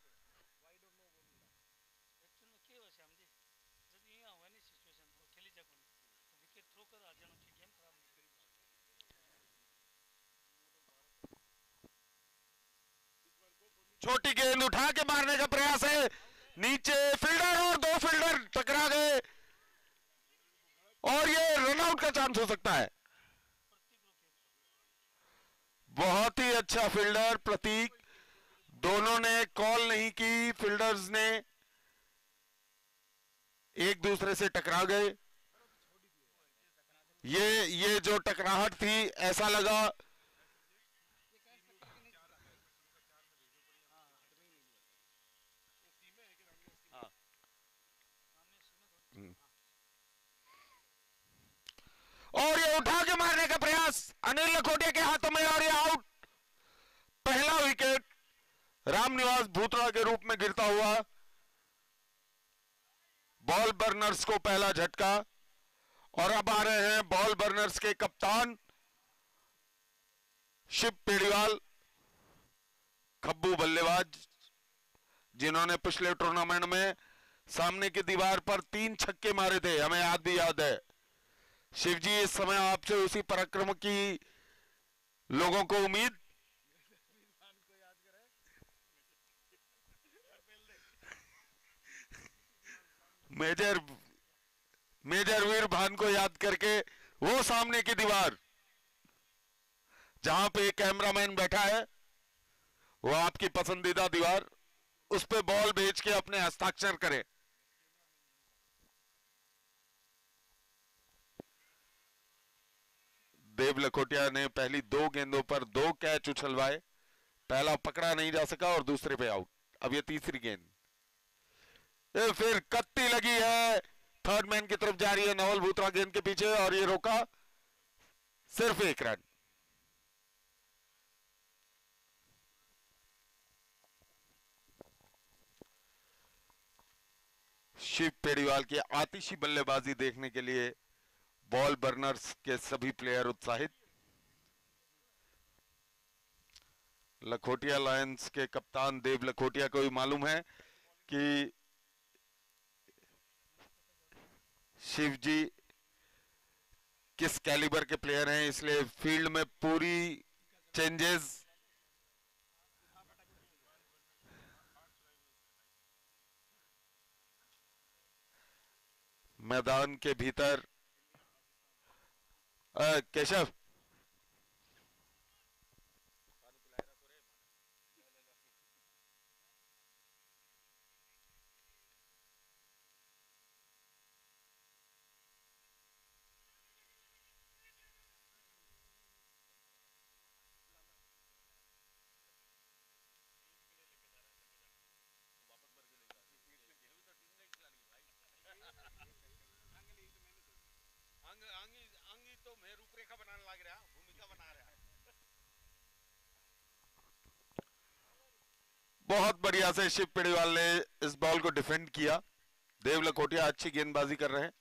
छोटी गेंद उठा के मारने का प्रयास है, नीचे फील्डर और 2 फील्डर टकरा गए और ये रनआउट का चांस हो सकता है। बहुत ही अच्छा फील्डर प्रतीक, दोनों ने कॉल नहीं की, फील्डर्स ने एक दूसरे से टकरा गए। ये जो टकराहट थी, ऐसा लगा और ये उठा के मारने का प्रयास अनिल लखोटिया के हाथों में और ये आउट। पहला विकेट रामनिवास भूतड़ा के रूप में गिरता हुआ। बॉल बर्नर्स को पहला झटका और अब आ रहे हैं बॉल बर्नर्स के कप्तान शिव पेड़ीवाल, खब्बू बल्लेबाज, जिन्होंने पिछले टूर्नामेंट में सामने की दीवार पर 3 छक्के मारे थे, हमें आज भी याद है। शिव जी, इस समय आपसे उसी पराक्रम की लोगों को उम्मीद। मेजर मेजर वीर भान को याद करके वो सामने की दीवार जहां पे कैमरामैन बैठा है, वो आपकी पसंदीदा दीवार, उस पे बॉल भेज के अपने हस्ताक्षर करें। देव लखोटिया ने पहली 2 गेंदों पर 2 कैच उछलवाए, पहला पकड़ा नहीं जा सका और दूसरे पे आउट। अब ये तीसरी गेंद, ये फिर कत्ती लगी है, थर्ड मैन की तरफ जा रही है नवल भूतरा गेंद के पीछे और ये रोका, सिर्फ 1 रन। शिव पेड़ीवाल की आतिशी बल्लेबाजी देखने के लिए बॉल बर्नर्स के सभी प्लेयर उत्साहित। लखोटिया लायंस के कप्तान देव लखोटिया को भी मालूम है कि शिव जी किस कैलिबर के प्लेयर हैं, इसलिए फील्ड में पूरी चेंजेस। मैदान के भीतर केशव,
तो मैं रूपरेखा बनाने लग रहा, भूमिका बना रहा है।
बहुत बढ़िया से शिव पेड़ीवाल ने इस बॉल को डिफेंड किया। देव लखोटिया अच्छी गेंदबाजी कर रहे हैं।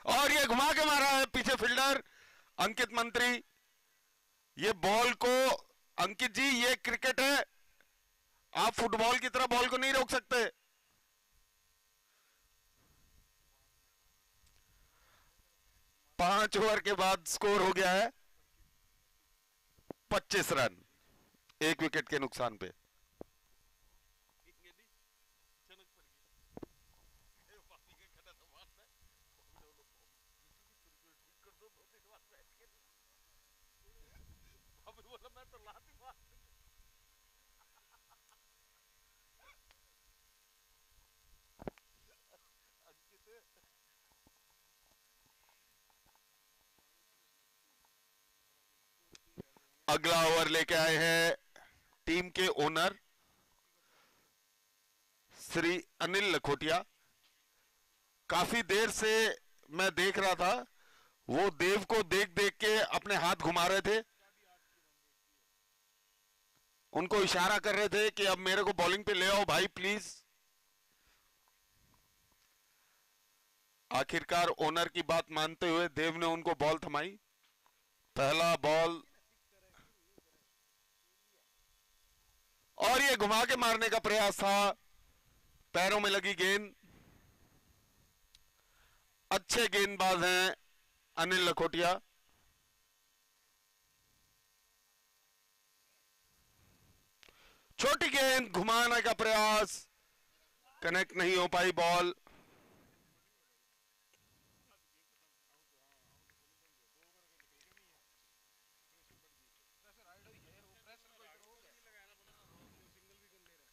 और ये घुमा के मारा है पीछे फील्डर अंकित मंत्री। ये बॉल को, अंकित जी ये क्रिकेट है, आप फुटबॉल की तरह बॉल को नहीं रोक सकते। पांच ओवर के बाद स्कोर हो गया है 25 रन, 1 विकेट के नुकसान पे। अगला ओवर लेके आए हैं टीम के ओनर श्री अनिल लखोटिया। काफी देर से मैं देख रहा था, वो देव को देख देख के अपने हाथ घुमा रहे थे, उनको इशारा कर रहे थे कि अब मेरे को बॉलिंग पे ले आओ भाई प्लीज। आखिरकार ओनर की बात मानते हुए देव ने उनको बॉल थमाई। पहला बॉल और ये घुमा के मारने का प्रयास था, पैरों में लगी गेंद। अच्छे गेंदबाज हैं अनिल लखोटिया। छोटी गेंद घुमाने का प्रयास, कनेक्ट नहीं हो पाई बॉल।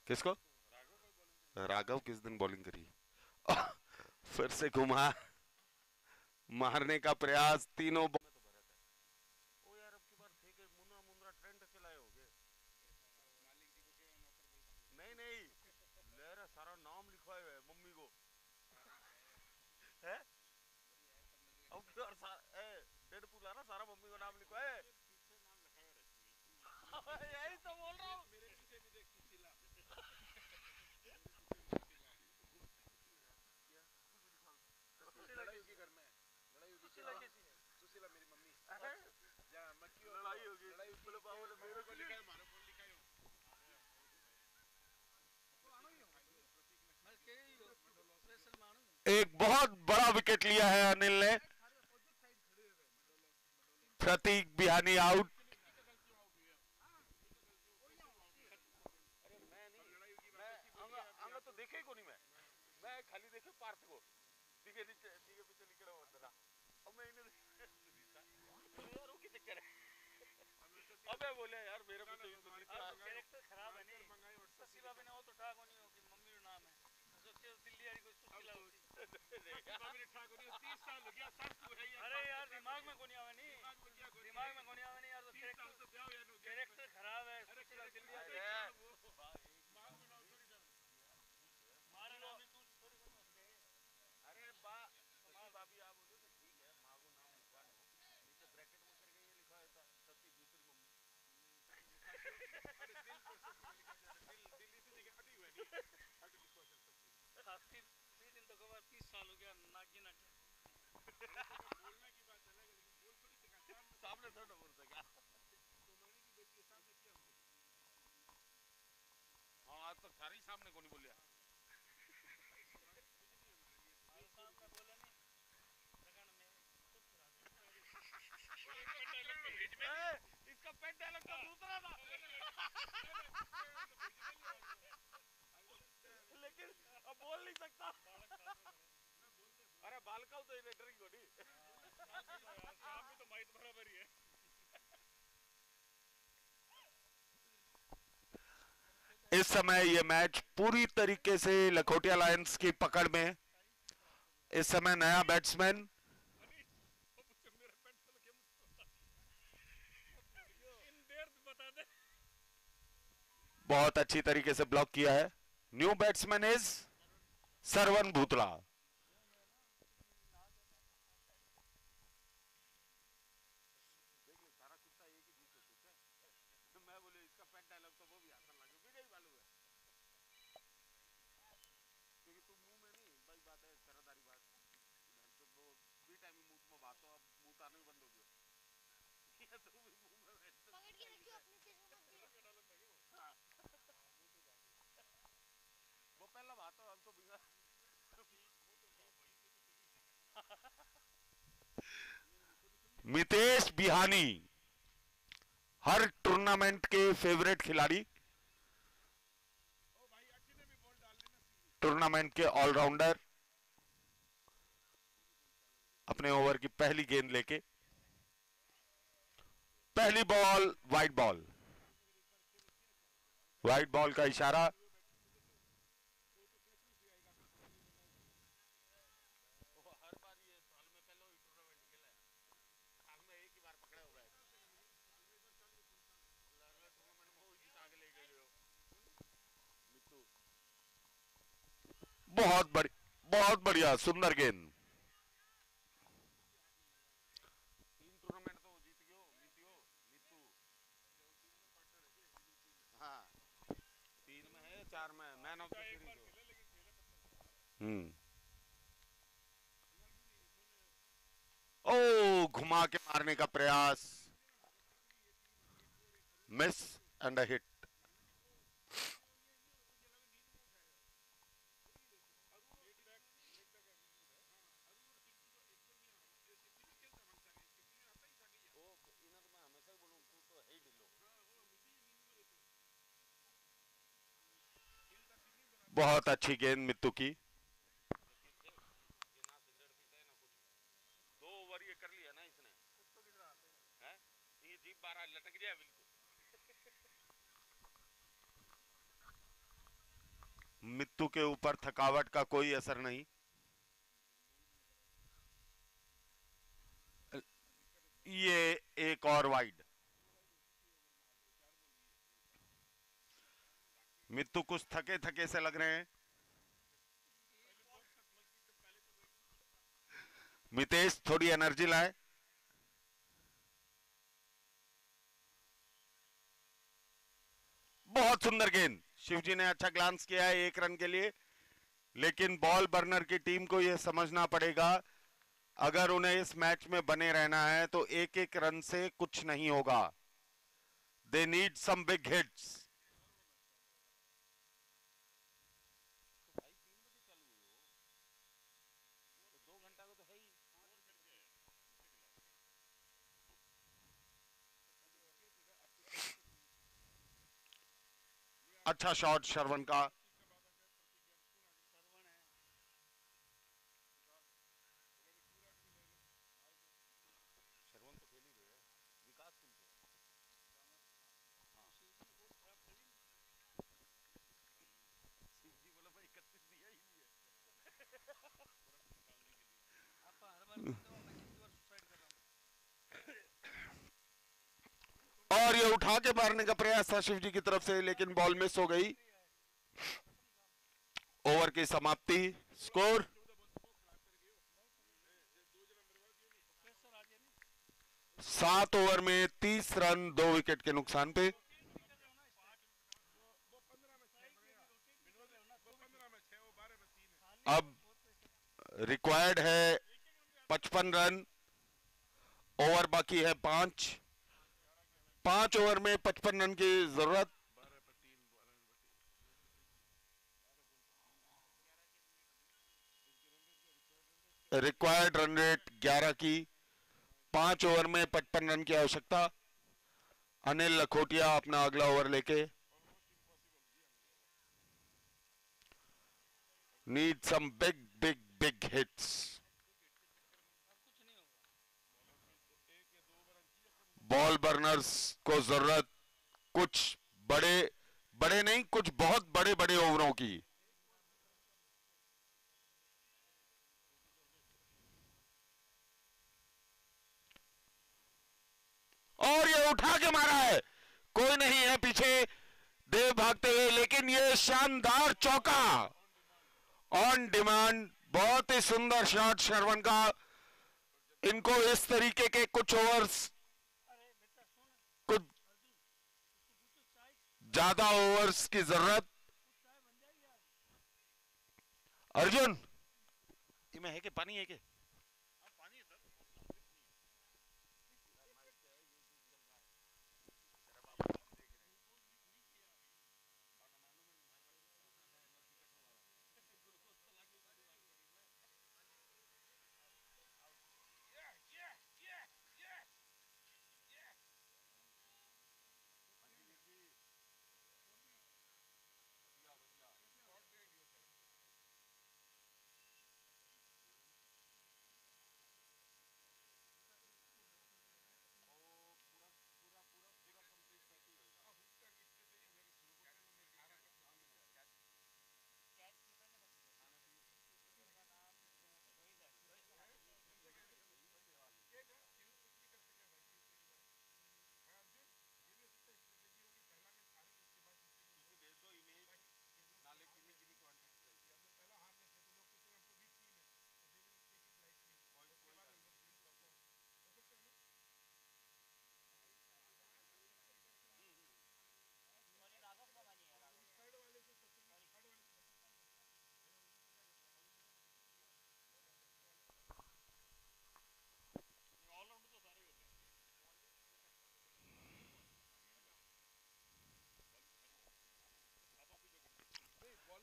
किसको? राघव किस दिन बॉलिंग करी? फिर से घुमा मारने का प्रयास, तीनों
सारा नाम लिखवाए हुए मम्मी को है, डेडपुल है ना, सारा मम्मी को नाम लिखवाए। यही तो बोल रहा हूँ। लड़ाई होगी, लड़ाई होगी,
एक बहुत बड़ा विकेट लिया है अनिल ने। प्रतीक बिहानी आउट। तो देखे को नहीं मैं खाली देखे पार्थ को दिखे पीछे निकले होता अब मैं इन्हें यार वो किसे करे अबे बोले यार मेरे को तो
कैरेक्टर खराब है नहीं ससीबा में ना हो तो ठाक होनी होगी मम्मी का नाम है सोचे दिल्ली वाली कोई सुस्ती लागती ससीबा में ठाक होनी 30 साल हो गया सास तो है अरे यार दिमाग में कोनी आवे नहीं यार तो कैरेक्टर खराब है दिल्ली मारा नाम ही तू थोड़ी बनो
अरे भाभी आप बोले तो ठीक है माँ को नाम लिखवा लो नीचे ब्रैकेट में करके ये लिखा है सती दूसरी मम्मी
अरे दिल पर दिल इसी जगह अटी हुई नहीं अटी क्वेश्चन
सती 3 दिन तो कवर 30 साल हो गया नागी ना
बोलने की बात अलग है लेकिन बोल थोड़ी सका
सामने थोड़ा बोल सका
सोमानी की बेटी के सामने क्या
हाँ आज तो सारे ही सामने को नहीं बोलिया
सामने बोले नहीं लगन में
इसका पेट डायलॉग तो दूसरा था लेकिन अब बोल नहीं सकता अरे बालका तो इलेक्ट्रिक को नहीं
शाम में तो माइट बराबर ही है
इस समय ये मैच पूरी तरीके से लखोटिया लायंस की पकड़ में। इस समय नया बैट्समैन बहुत अच्छी तरीके से ब्लॉक किया है। New batsman is Sarvan Bhutla. मैं बोले इसका पेट डायलॉग तो वो भी आसान लगे भी नहीं मालूम है क्योंकि तुम मुंह में नहीं भाई बात है सरदारी बात तो वो भी टाइम मुंह में बात तो अब मुंह ताने बंद हो गया ये तो भी मुंह में पकड़ के रखियो अपने चीज में वो पहला बात है हम तो बिना मितेश बिहानी हर टूर्नामेंट के फेवरेट खिलाड़ी टूर्नामेंट के ऑलराउंडर अपने ओवर की पहली गेंद लेके पहली बॉल वाइड बॉल का इशारा हर बार ये साल में पहले ही टूर्नामेंट खेला है साल में एक ही बार पकड़ा हुआ है बहुत बढ़िया सुंदर गेंद। 3 टूर्नामेंट तो जीत गयो नीतू हाँ 3 में है 4 में मैन ऑफ द सीरीज ओ घुमा के मारने का प्रयास मिस एंड अ हिट। बहुत अच्छी गेंद मित्तू की। 2 ओवर ये कर लिया ना इसने है? ये जीप 12 लटक गया बिल्कुल। मित्तू के ऊपर थकावट का कोई असर नहीं। ये एक और वाइड। मित्तू कुछ थके थके से लग रहे हैं। मितेश थोड़ी एनर्जी लाए। बहुत सुंदर गेंद। शिवजी ने अच्छा ग्लांस किया है 1 रन के लिए, लेकिन बॉल बर्नर की टीम को यह समझना पड़ेगा अगर उन्हें इस मैच में बने रहना है तो 1-1 रन से कुछ नहीं होगा। They need some big hits. अच्छा शॉट शरवण का। और ये उठा के मारने का प्रयास था शिव जी की तरफ से, लेकिन बॉल मिस हो गई। ओवर की समाप्ति। स्कोर 7 ओवर में 30 रन, 2 विकेट के नुकसान पे। अब रिक्वायर्ड है 55 रन, ओवर बाकी है 5 ओवर में 55 रन की जरूरत। रिक्वायर्ड रन रेट 11 की, 5 ओवर में 55 रन की आवश्यकता। अनिल लखोटिया अपना अगला ओवर लेके। Need some big big big hits. Ball burners को जरूरत कुछ बड़े बड़े नहीं, कुछ बहुत बड़े बड़े ओवरों की। और ये उठा के मारा है, कोई नहीं है पीछे देव भागते हुए, लेकिन ये शानदार चौका ऑन डिमांड। बहुत ही सुंदर शॉट शरवण का। इनको इस तरीके के कुछ ओवर्स, कुछ ज्यादा ओवर्स की जरूरत। अर्जुन इमें है कि पानी है कि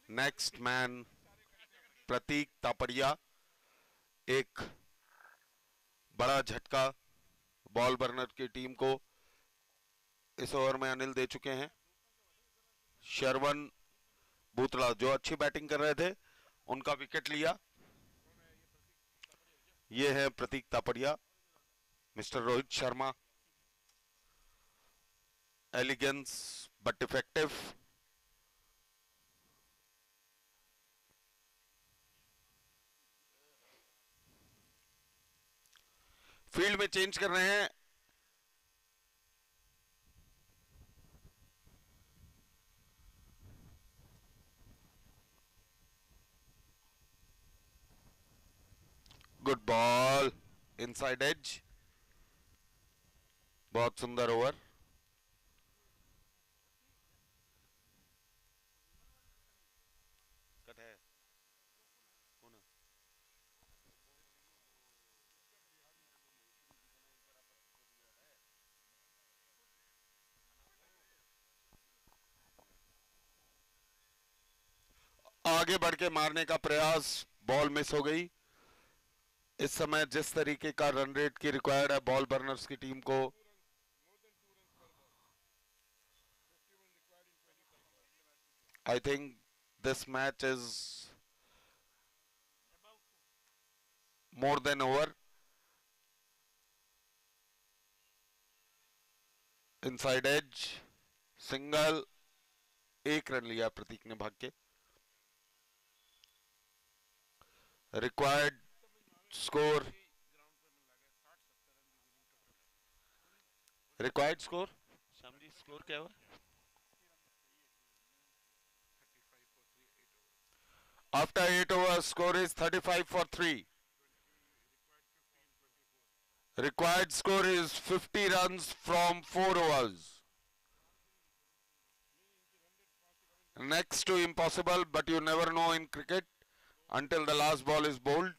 नेक्स्ट मैन प्रतीक तापड़िया। एक बड़ा झटका बॉल बर्नर की टीम को इस ओवर में अनिल दे चुके हैं। शरवण बूतड़ा जो अच्छी बैटिंग कर रहे थे, उनका विकेट लिया। ये है Prateek Tapadia, mister Rohit Sharma. Elegance but effective. Field में चेंज कर रहे हैं। गुड बॉल इनसाइड एज, बहुत सुंदर ओवर। कट है कौन है? आगे बढ़ के मारने का प्रयास, बॉल मिस हो गई। इस समय जिस तरीके का रन रेट की रिक्वायर्ड है बॉल बर्नर्स की टीम को, I think this match is more than over. Inside edge, single, एक रन लिया प्रतीक ने भाग के। Required score, required score Shyam ji, score क्या हुआ? After 8 overs score is 35 for 3. Required score is 50 runs from 4 overs. Next to impossible, but you never know in cricket until the last ball is bowled.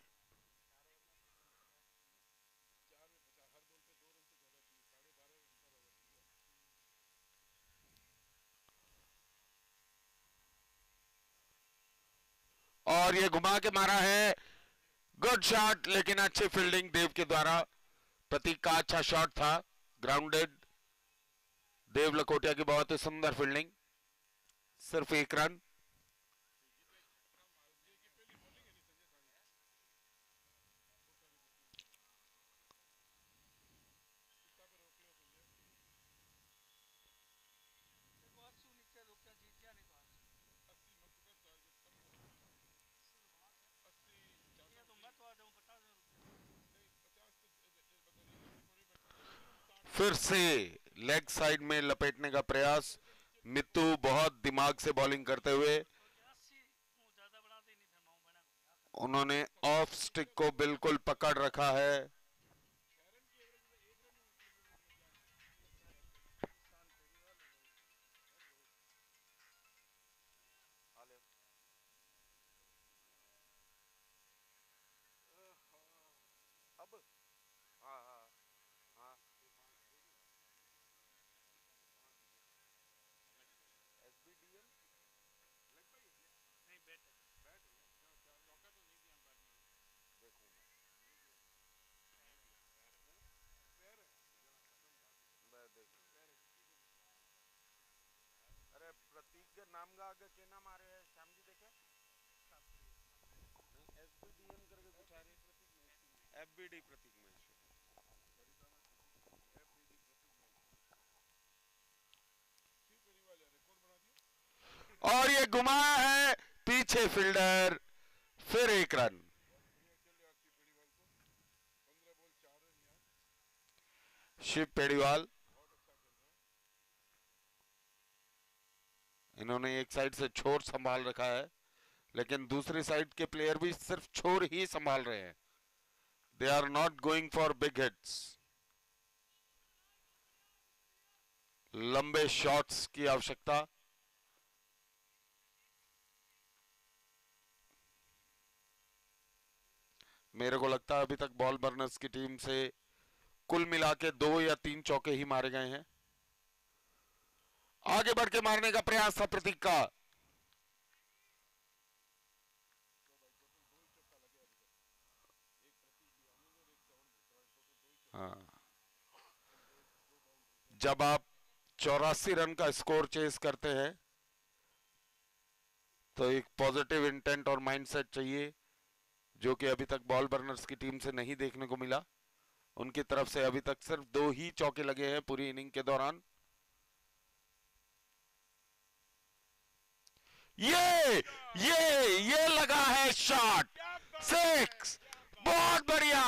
और ये घुमा के मारा है, good shot, लेकिन अच्छी फील्डिंग देव के द्वारा। प्रतीक का अच्छा शॉट था, ग्राउंडेड। देव लकोटिया की बहुत ही सुंदर फील्डिंग, सिर्फ एक रन। फिर से लेग साइड में लपेटने का प्रयास, मित्तू बहुत दिमाग से बॉलिंग करते हुए, उन्होंने ऑफ स्टिक को बिल्कुल पकड़ रखा है। अरे प्रतीक के नाम का आगे के नाम आ रहे हैं श्याम जी, देखे नहीं, एसबीडीएम करके कुछ आ रही है, एफबीडी प्रतीक में। और ये घुमाया है पीछे फील्डर, फिर एक रन। शिव पेड़ीवाल, इन्होंने एक साइड से छोर संभाल रखा है, लेकिन दूसरी साइड के प्लेयर भी सिर्फ छोर ही संभाल रहे हैं। They are not going for big hits. लंबे शॉट्स की आवश्यकता। मेरे को लगता है अभी तक बॉल बर्नर्स की टीम से कुल मिला के 2 या 3 चौके ही मारे गए हैं। आगे बढ़ के मारने का प्रयास था प्रतीक का। हाँ, जब आप 84 रन का स्कोर चेस करते हैं तो एक पॉजिटिव इंटेंट और माइंडसेट चाहिए, जो कि अभी तक बॉल बर्नर्स की टीम से नहीं देखने को मिला। उनकी तरफ से अभी तक सिर्फ 2 ही चौके लगे हैं पूरी इनिंग के दौरान। ये लगा है शॉट, 6, बहुत बढ़िया,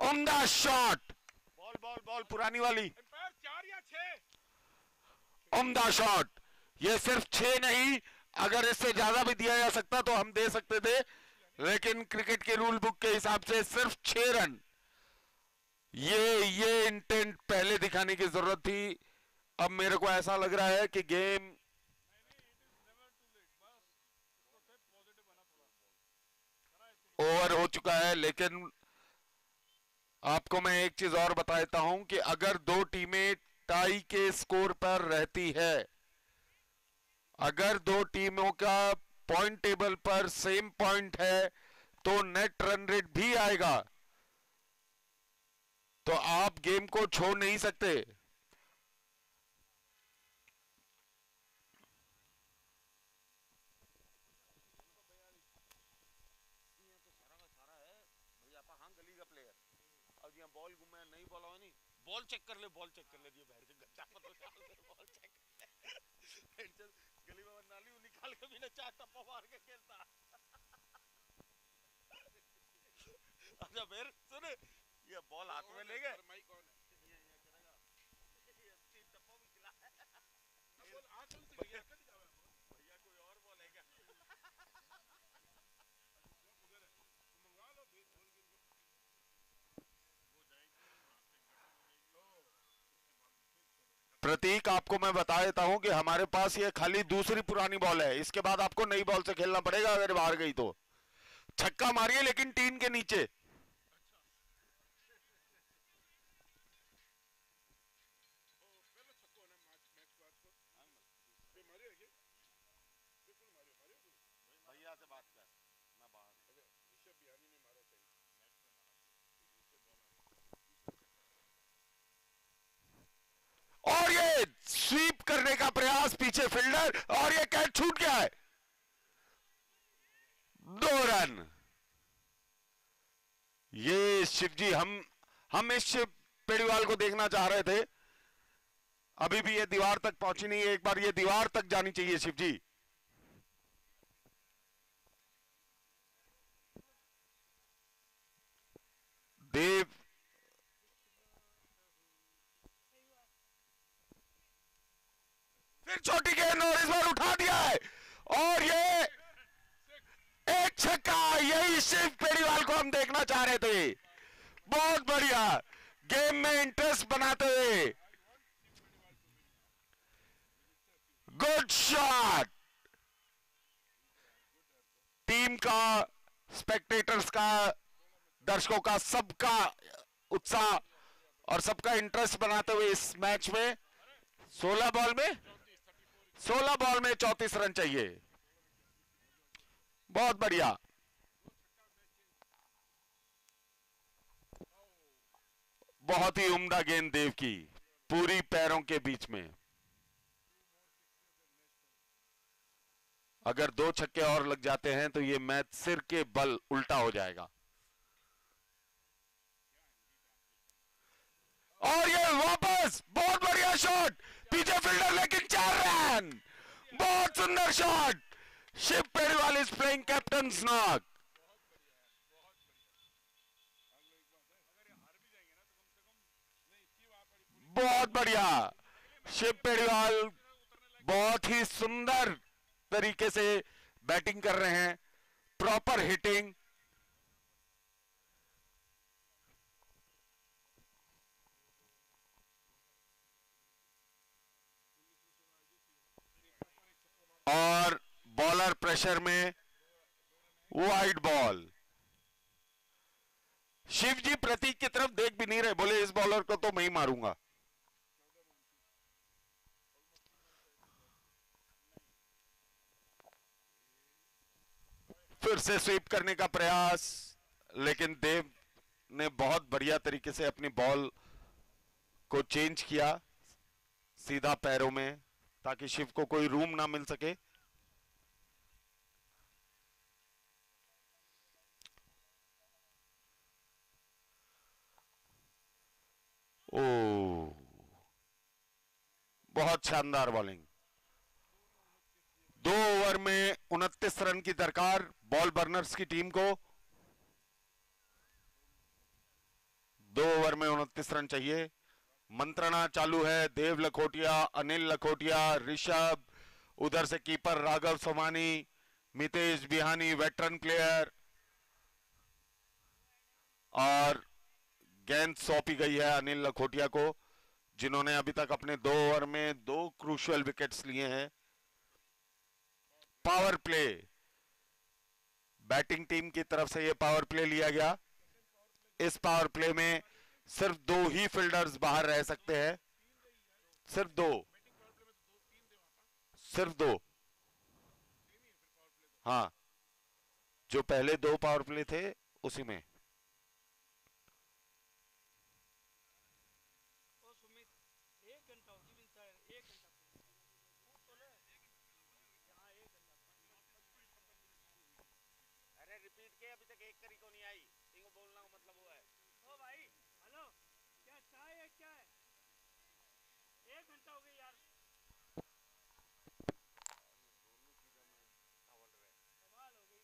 उम्दा शॉट। बॉल पुरानी वाली, उम्दा शॉट। ये सिर्फ 6 नहीं, अगर इससे ज्यादा भी दिया जा सकता तो हम दे सकते थे, लेकिन क्रिकेट के रूल बुक के हिसाब से सिर्फ 6 रन। ये इंटेंट पहले दिखाने की जरूरत थी। अब मेरे को ऐसा लग रहा है कि गेम ओवर हो चुका है, लेकिन आपको मैं एक चीज और बता देता हूं कि अगर 2 टीमें टाई के स्कोर पर रहती है, अगर 2 टीमों का पॉइंट टेबल पर सेम पॉइंट है तो नेट रन रेट भी आएगा, तो आप गेम को छोड़ नहीं सकते। बॉल घूमे नहीं बॉल हो नहीं, बॉल चेक कर ले, बॉल चेक कर ले, ये बाहर के गच्चा मत हो जा, बॉल चेक कर ले। गली में नाली निकाल के भी ना चार टप्पा मार के खेलता। अच्छा फिर सुन, ये बॉल हाथ में ले गए, भैया कोई और बॉल है क्या? प्रतीक, आपको मैं बता देता हूं कि हमारे पास ये खाली दूसरी पुरानी बॉल है, इसके बाद आपको नई बॉल से खेलना पड़ेगा। अगर बाहर गई तो छक्का मारिए, लेकिन टीन के नीचे। भैया से बात कर, मैं बाहर। और ये स्वीप करने का प्रयास, पीछे फील्डर, और ये कैच छूट गया है। 2 रन। ये शिवजी, हम इस शिव पेड़ीवाल को देखना चाह रहे थे, अभी भी ये दीवार तक पहुंची नहीं है। एक बार ये दीवार तक जानी चाहिए शिवजी। देव फिर छोटी गेंद और इस बार उठा दिया है, और ये एक छक्का। यही शिव पेड़ीवाल को हम देखना चाह रहे थे। बहुत बढ़िया, गेम में इंटरेस्ट बनाते हुए। Good shot. टीम का, स्पेक्टेटर्स का, दर्शकों का, सबका उत्साह और सबका इंटरेस्ट बनाते हुए इस मैच में 16 बॉल में 34 रन चाहिए। बहुत बढ़िया। बहुत ही उम्दा गेंद देव की, पूरी पैरों के बीच में। अगर 2 छक्के और लग जाते हैं तो ये मैच सिर के बल उल्टा हो जाएगा। और ये वापस बहुत बढ़िया शॉट, पीछे फील्डर, लेकिन 4 रन। बहुत सुंदर shot. Shiv Pediwal is playing captain's knock. बहुत बढ़िया, शिव पेड़ीवाल बहुत ही सुंदर तरीके से बैटिंग कर रहे हैं, प्रॉपर हिटिंग। और बॉलर प्रेशर में वाइड बॉल। शिवजी प्रतीक की तरफ देख भी नहीं रहे, बोले इस बॉलर को तो मैं ही मारूंगा। फिर से स्वीप करने का प्रयास, लेकिन देव ने बहुत बढ़िया तरीके से अपनी बॉल को चेंज किया सीधा पैरों में, ताकि शिव को कोई रूम ना मिल सके। ओ, बहुत शानदार बॉलिंग। 2 ओवर में 29 रन की दरकार बॉल बर्नर्स की टीम को। 2 ओवर में 29 रन चाहिए। मंत्रणा चालू है। देव लखोटिया, अनिल लखोटिया, ऋषभ, उधर से कीपर राघव सोमानी, मितेश बिहानी वेटरन प्लेयर, और गेंद सौंपी गई है अनिल लखोटिया को, जिन्होंने अभी तक अपने 2 ओवर में 2 क्रूशियल विकेट्स लिए हैं। पावर प्ले, बैटिंग टीम की तरफ से यह पावर प्ले लिया गया। इस पावर प्ले में सिर्फ 2 ही फील्डर्स बाहर रह सकते हैं, सिर्फ 2, हाँ, जो पहले 2 पावर प्ले थे उसी में।
ओ सुमित 1 घंटा होगी मिलता है 1 घंटा वो तो ले यहाँ 1 घंटा
अरे रिपीट के अभी तक एक करी को नहीं आई, इनको बोलना का मतलब वो है।
ओ भाई हेलो क्या चाय है क्या है 1 घंटा हो गया यार कमाल हो गई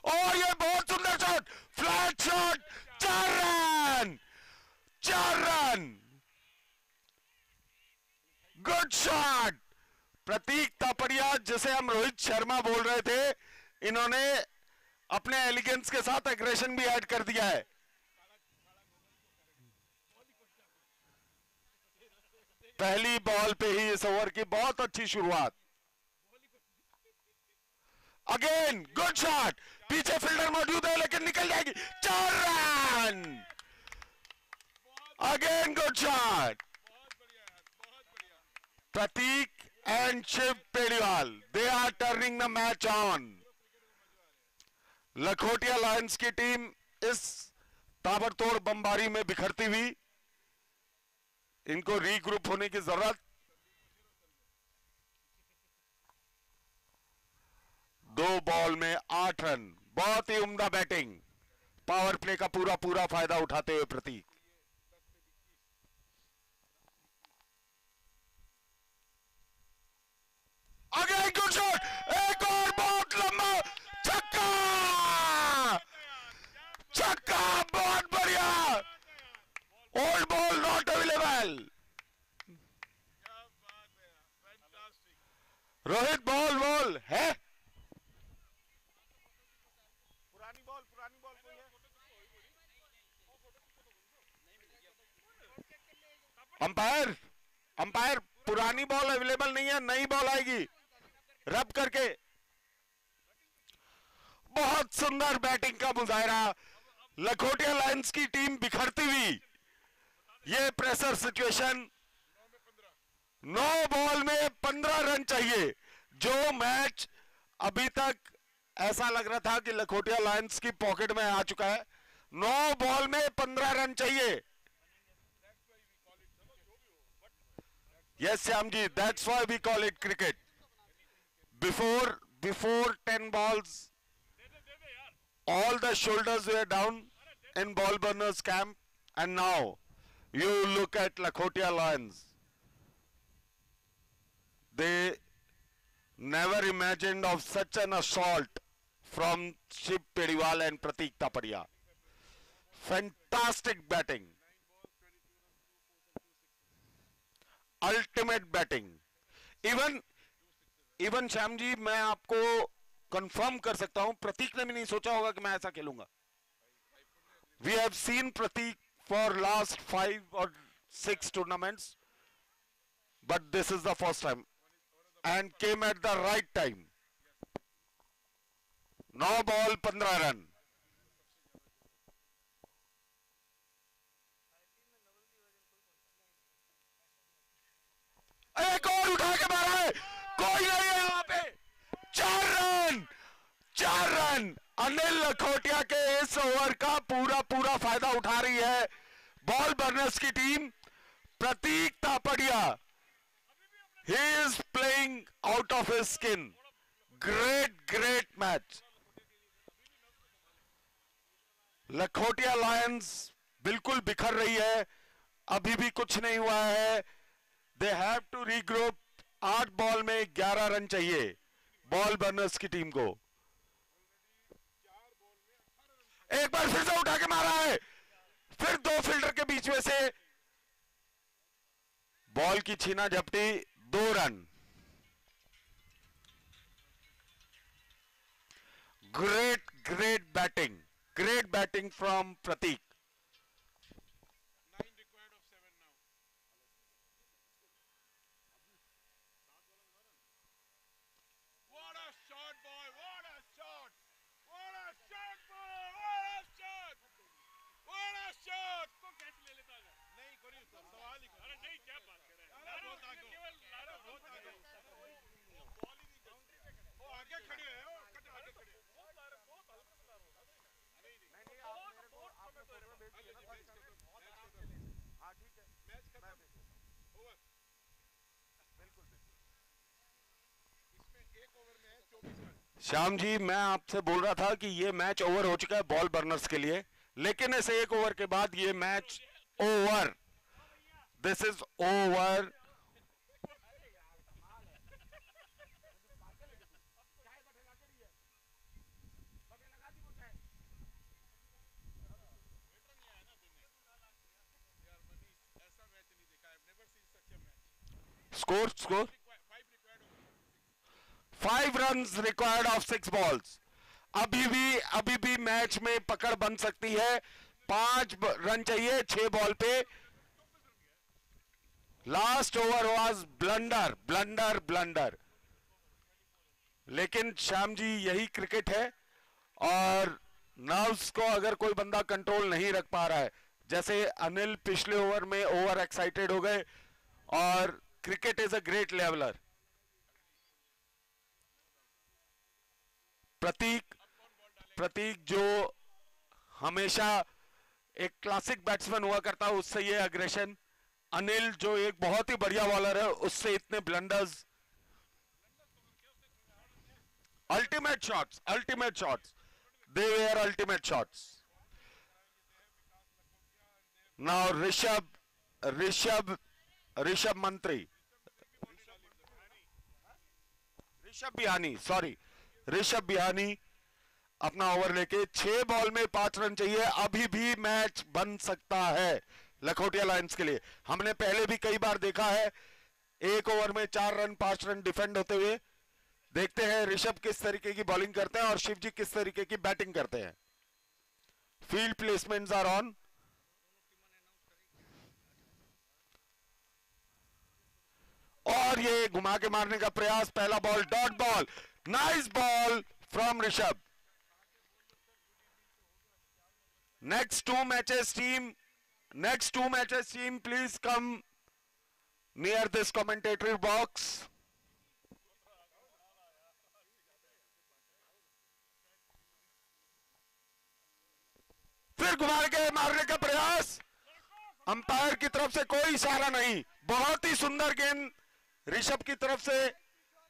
और ये बहुत सुंदर shot, flat shot, 4 run, 4 run, good shot. Prateek Tapadia, जिसे हम रोहित शर्मा बोल रहे थे, इन्होंने अपने एलिगेंस के साथ एग्रेशन भी ऐड कर दिया है। पहली बॉल पे ही इस ओवर की बहुत अच्छी शुरुआत। अगेन गुड शॉट, पीछे फील्डर मौजूद है लेकिन निकल जाएगी, 4 run. Again good shot. Prateek and Shiv Pediwal, they are turning the match on. Lakhotia lions की टीम इस ताबड़तोड़ बमबारी में बिखरती हुई, इनको रीग्रुप होने की जरूरत। 2 बॉल में 8 रन, बहुत ही उम्दा बैटिंग, पावर प्ले का पूरा पूरा फायदा उठाते हुए प्रतीक। अगेन गुड शॉट, एक और बहुत लंबा छक्का, छक्का, बहुत बढ़िया। Old ball not available. Rohit ball ball है,
पुरानी बॉल कोई है?
अंपायर, अंपायर पुरानी बॉल अवेलेबल नहीं है, नई बॉल आएगी रब करके। बहुत सुंदर बैटिंग का मुजाहरा, लखोटिया लायंस की टीम बिखरती हुई, ये प्रेशर सिचुएशन, 9 बॉल में 15 रन चाहिए। जो मैच अभी तक ऐसा लग रहा था कि लखोटिया लायंस की पॉकेट में आ चुका है, 9 बॉल में 15 रन चाहिए। Yes, Shyamji, that's why we call it cricket. Before 10 balls, all the shoulders were down in ball burners camp, and now you look at Lakhotia Lions. They never imagined of such an assault from Shiv Pediwal and Pratik Tapadia. Fantastic batting. Ultimate batting. Even Shyam ji, मैं आपको confirm कर सकता हूं, प्रतीक ने भी नहीं सोचा होगा कि मैं ऐसा खेलूंगा। We have seen Prateek for last 5 और 6 tournaments, but this is the first time and came at the right time. 9 ball 15 run. एक और उठा के मारा है, कोई नहीं है वहां पे, 4 रन, 4 रन। अनिल लखोटिया के इस ओवर का पूरा पूरा फायदा उठा रही है बॉल बर्नर्स की टीम। प्रतीक तापड़िया, ही is playing out of his skin. Great match. Lakhotia lions बिल्कुल बिखर रही है, अभी भी कुछ नहीं हुआ है। They have to regroup. 8 ball में 11 रन चाहिए बॉल बर्नर्स की टीम को। एक बार फिर से उठा के मारा है, फिर 2 फील्डर के बीच में से बॉल की छीना झपटी, 2 run. Great batting from Prateek.
9 required of 7 now. What a shot, boy! What a shot! What a shot, boy!
Shyam ji, मैं आपसे बोल रहा था कि ये मैच ओवर हो चुका है बॉल बर्नर्स के लिए, लेकिन इस एक ओवर के बाद ये match over, this is over. Score score 5 runs required of 6 balls। अभी भी मैच में पकड़ बन सकती है। 5 रन चाहिए 6 बॉल पे। Last over was blunder blunder blunder. लेकिन श्याम जी, यही क्रिकेट है, और नर्व्स को अगर कोई बंदा कंट्रोल नहीं रख पा रहा है, जैसे अनिल पिछले ओवर में ओवर एक्साइटेड हो गए, और cricket is a great leveller. Prateek जो हमेशा एक क्लासिक बैट्समैन हुआ करता, उससे ये अग्रेशन। अनिल जो एक बहुत ही बढ़िया बॉलर है, उससे इतने blunders. Ultimate shots, they were ultimate shots. Now Rishabh Mantri, Rishabh बिहानी अपना ओवर लेके 6 बॉल में 5 रन चाहिए। अभी भी मैच बन सकता है लखोटिया लायंस के लिए। हमने पहले भी कई बार देखा है, एक ओवर में 4 रन 5 रन डिफेंड होते हुए। देखते हैं ऋषभ किस तरीके की बॉलिंग करते हैं और शिव जी किस तरीके की बैटिंग करते हैं। Field placements are on. और ये घुमा के मारने का प्रयास, पहला ball dot ball, nice ball from Rishabh. Next two matches team please come near this commentary box. फिर घुमा के मारने का प्रयास, अंपायर की तरफ से कोई इशारा नहीं। बहुत ही सुंदर गेंद ऋषभ की तरफ से।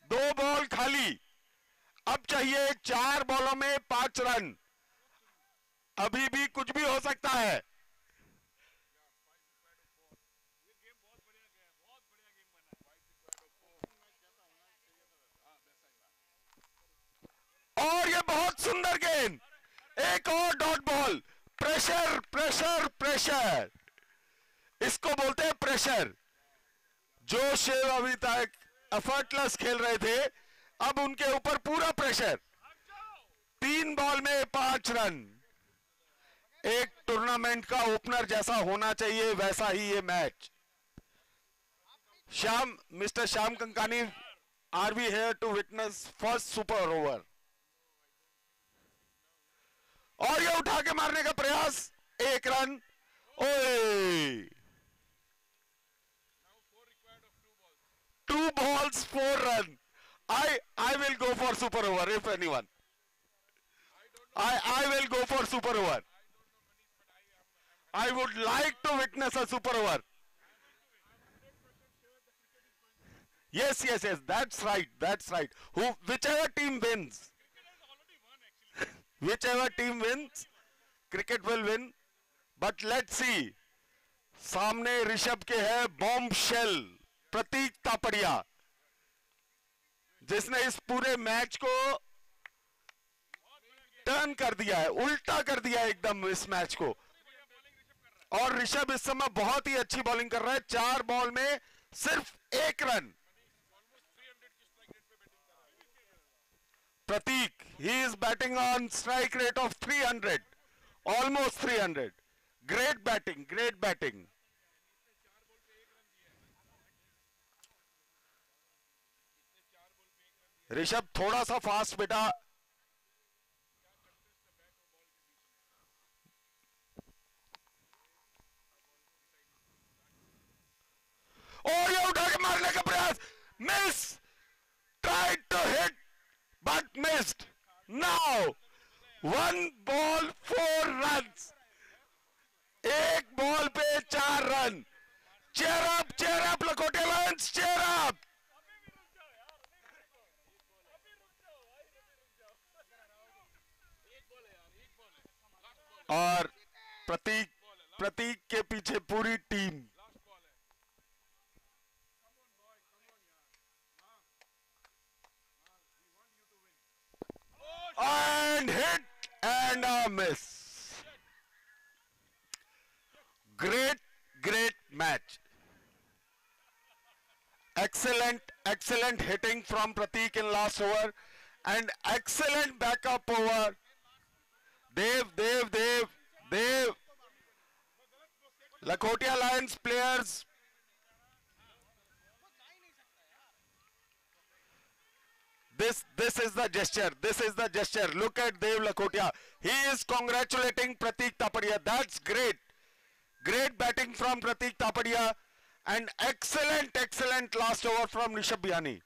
2 बॉल खाली, अब चाहिए 4 बॉलों में 5 रन। अभी भी कुछ भी हो सकता है। और ये बहुत सुंदर गेंद, एक और dot ball. Pressure pressure pressure, इसको बोलते हैं प्रेशर। जो शेव अभी तक एफर्टलेस खेल रहे थे, अब उनके ऊपर पूरा प्रेशर। 3 बॉल में 5 रन। एक टूर्नामेंट का ओपनर जैसा होना चाहिए, वैसा ही ये मैच। Mister Shyam Kankani, are we here to witness first super over. और ये उठा के मारने का प्रयास, 1 रन। ओए, 2 balls 4 run. I will go for super over if anyone. I will go for super over. I would like to witness a super over. Yes, that's right. Whichever team wins, cricket will win. But let's see. सामने ऋषभ के है bomb shell प्रतीक तापड़िया, जिसने इस पूरे match को turn कर दिया है, उल्टा कर दिया है एकदम इस मैच को। और ऋषभ इस समय बहुत ही अच्छी बॉलिंग कर रहा है। 4 बॉल में सिर्फ 1 run. Prateek, he is batting on strike rate of 300, almost 300. Great batting. Rishabh थोड़ा सा फास्ट बेटा। और ये उठा के मारने का प्रयास, miss, tried to hit but missed. Now 1 ball 4 runs। 1 ball पे 4 run. Cheer up Lakhotia lions, cheer up. और प्रतीक के पीछे पूरी टीम।
लास्ट बॉल है। Come on boy, come on यार। हाँ we want you to win.
And hit and a miss. Great match. Excellent hitting from Pratik in last over and excellent backup over. Dev. Lakhotia Lions players. This is the gesture. Look at Dev Lakhotia. He is congratulating Pratik Tapadia. That's great. Great batting from Pratik Tapadia and excellent last over from Rishabh Bihani.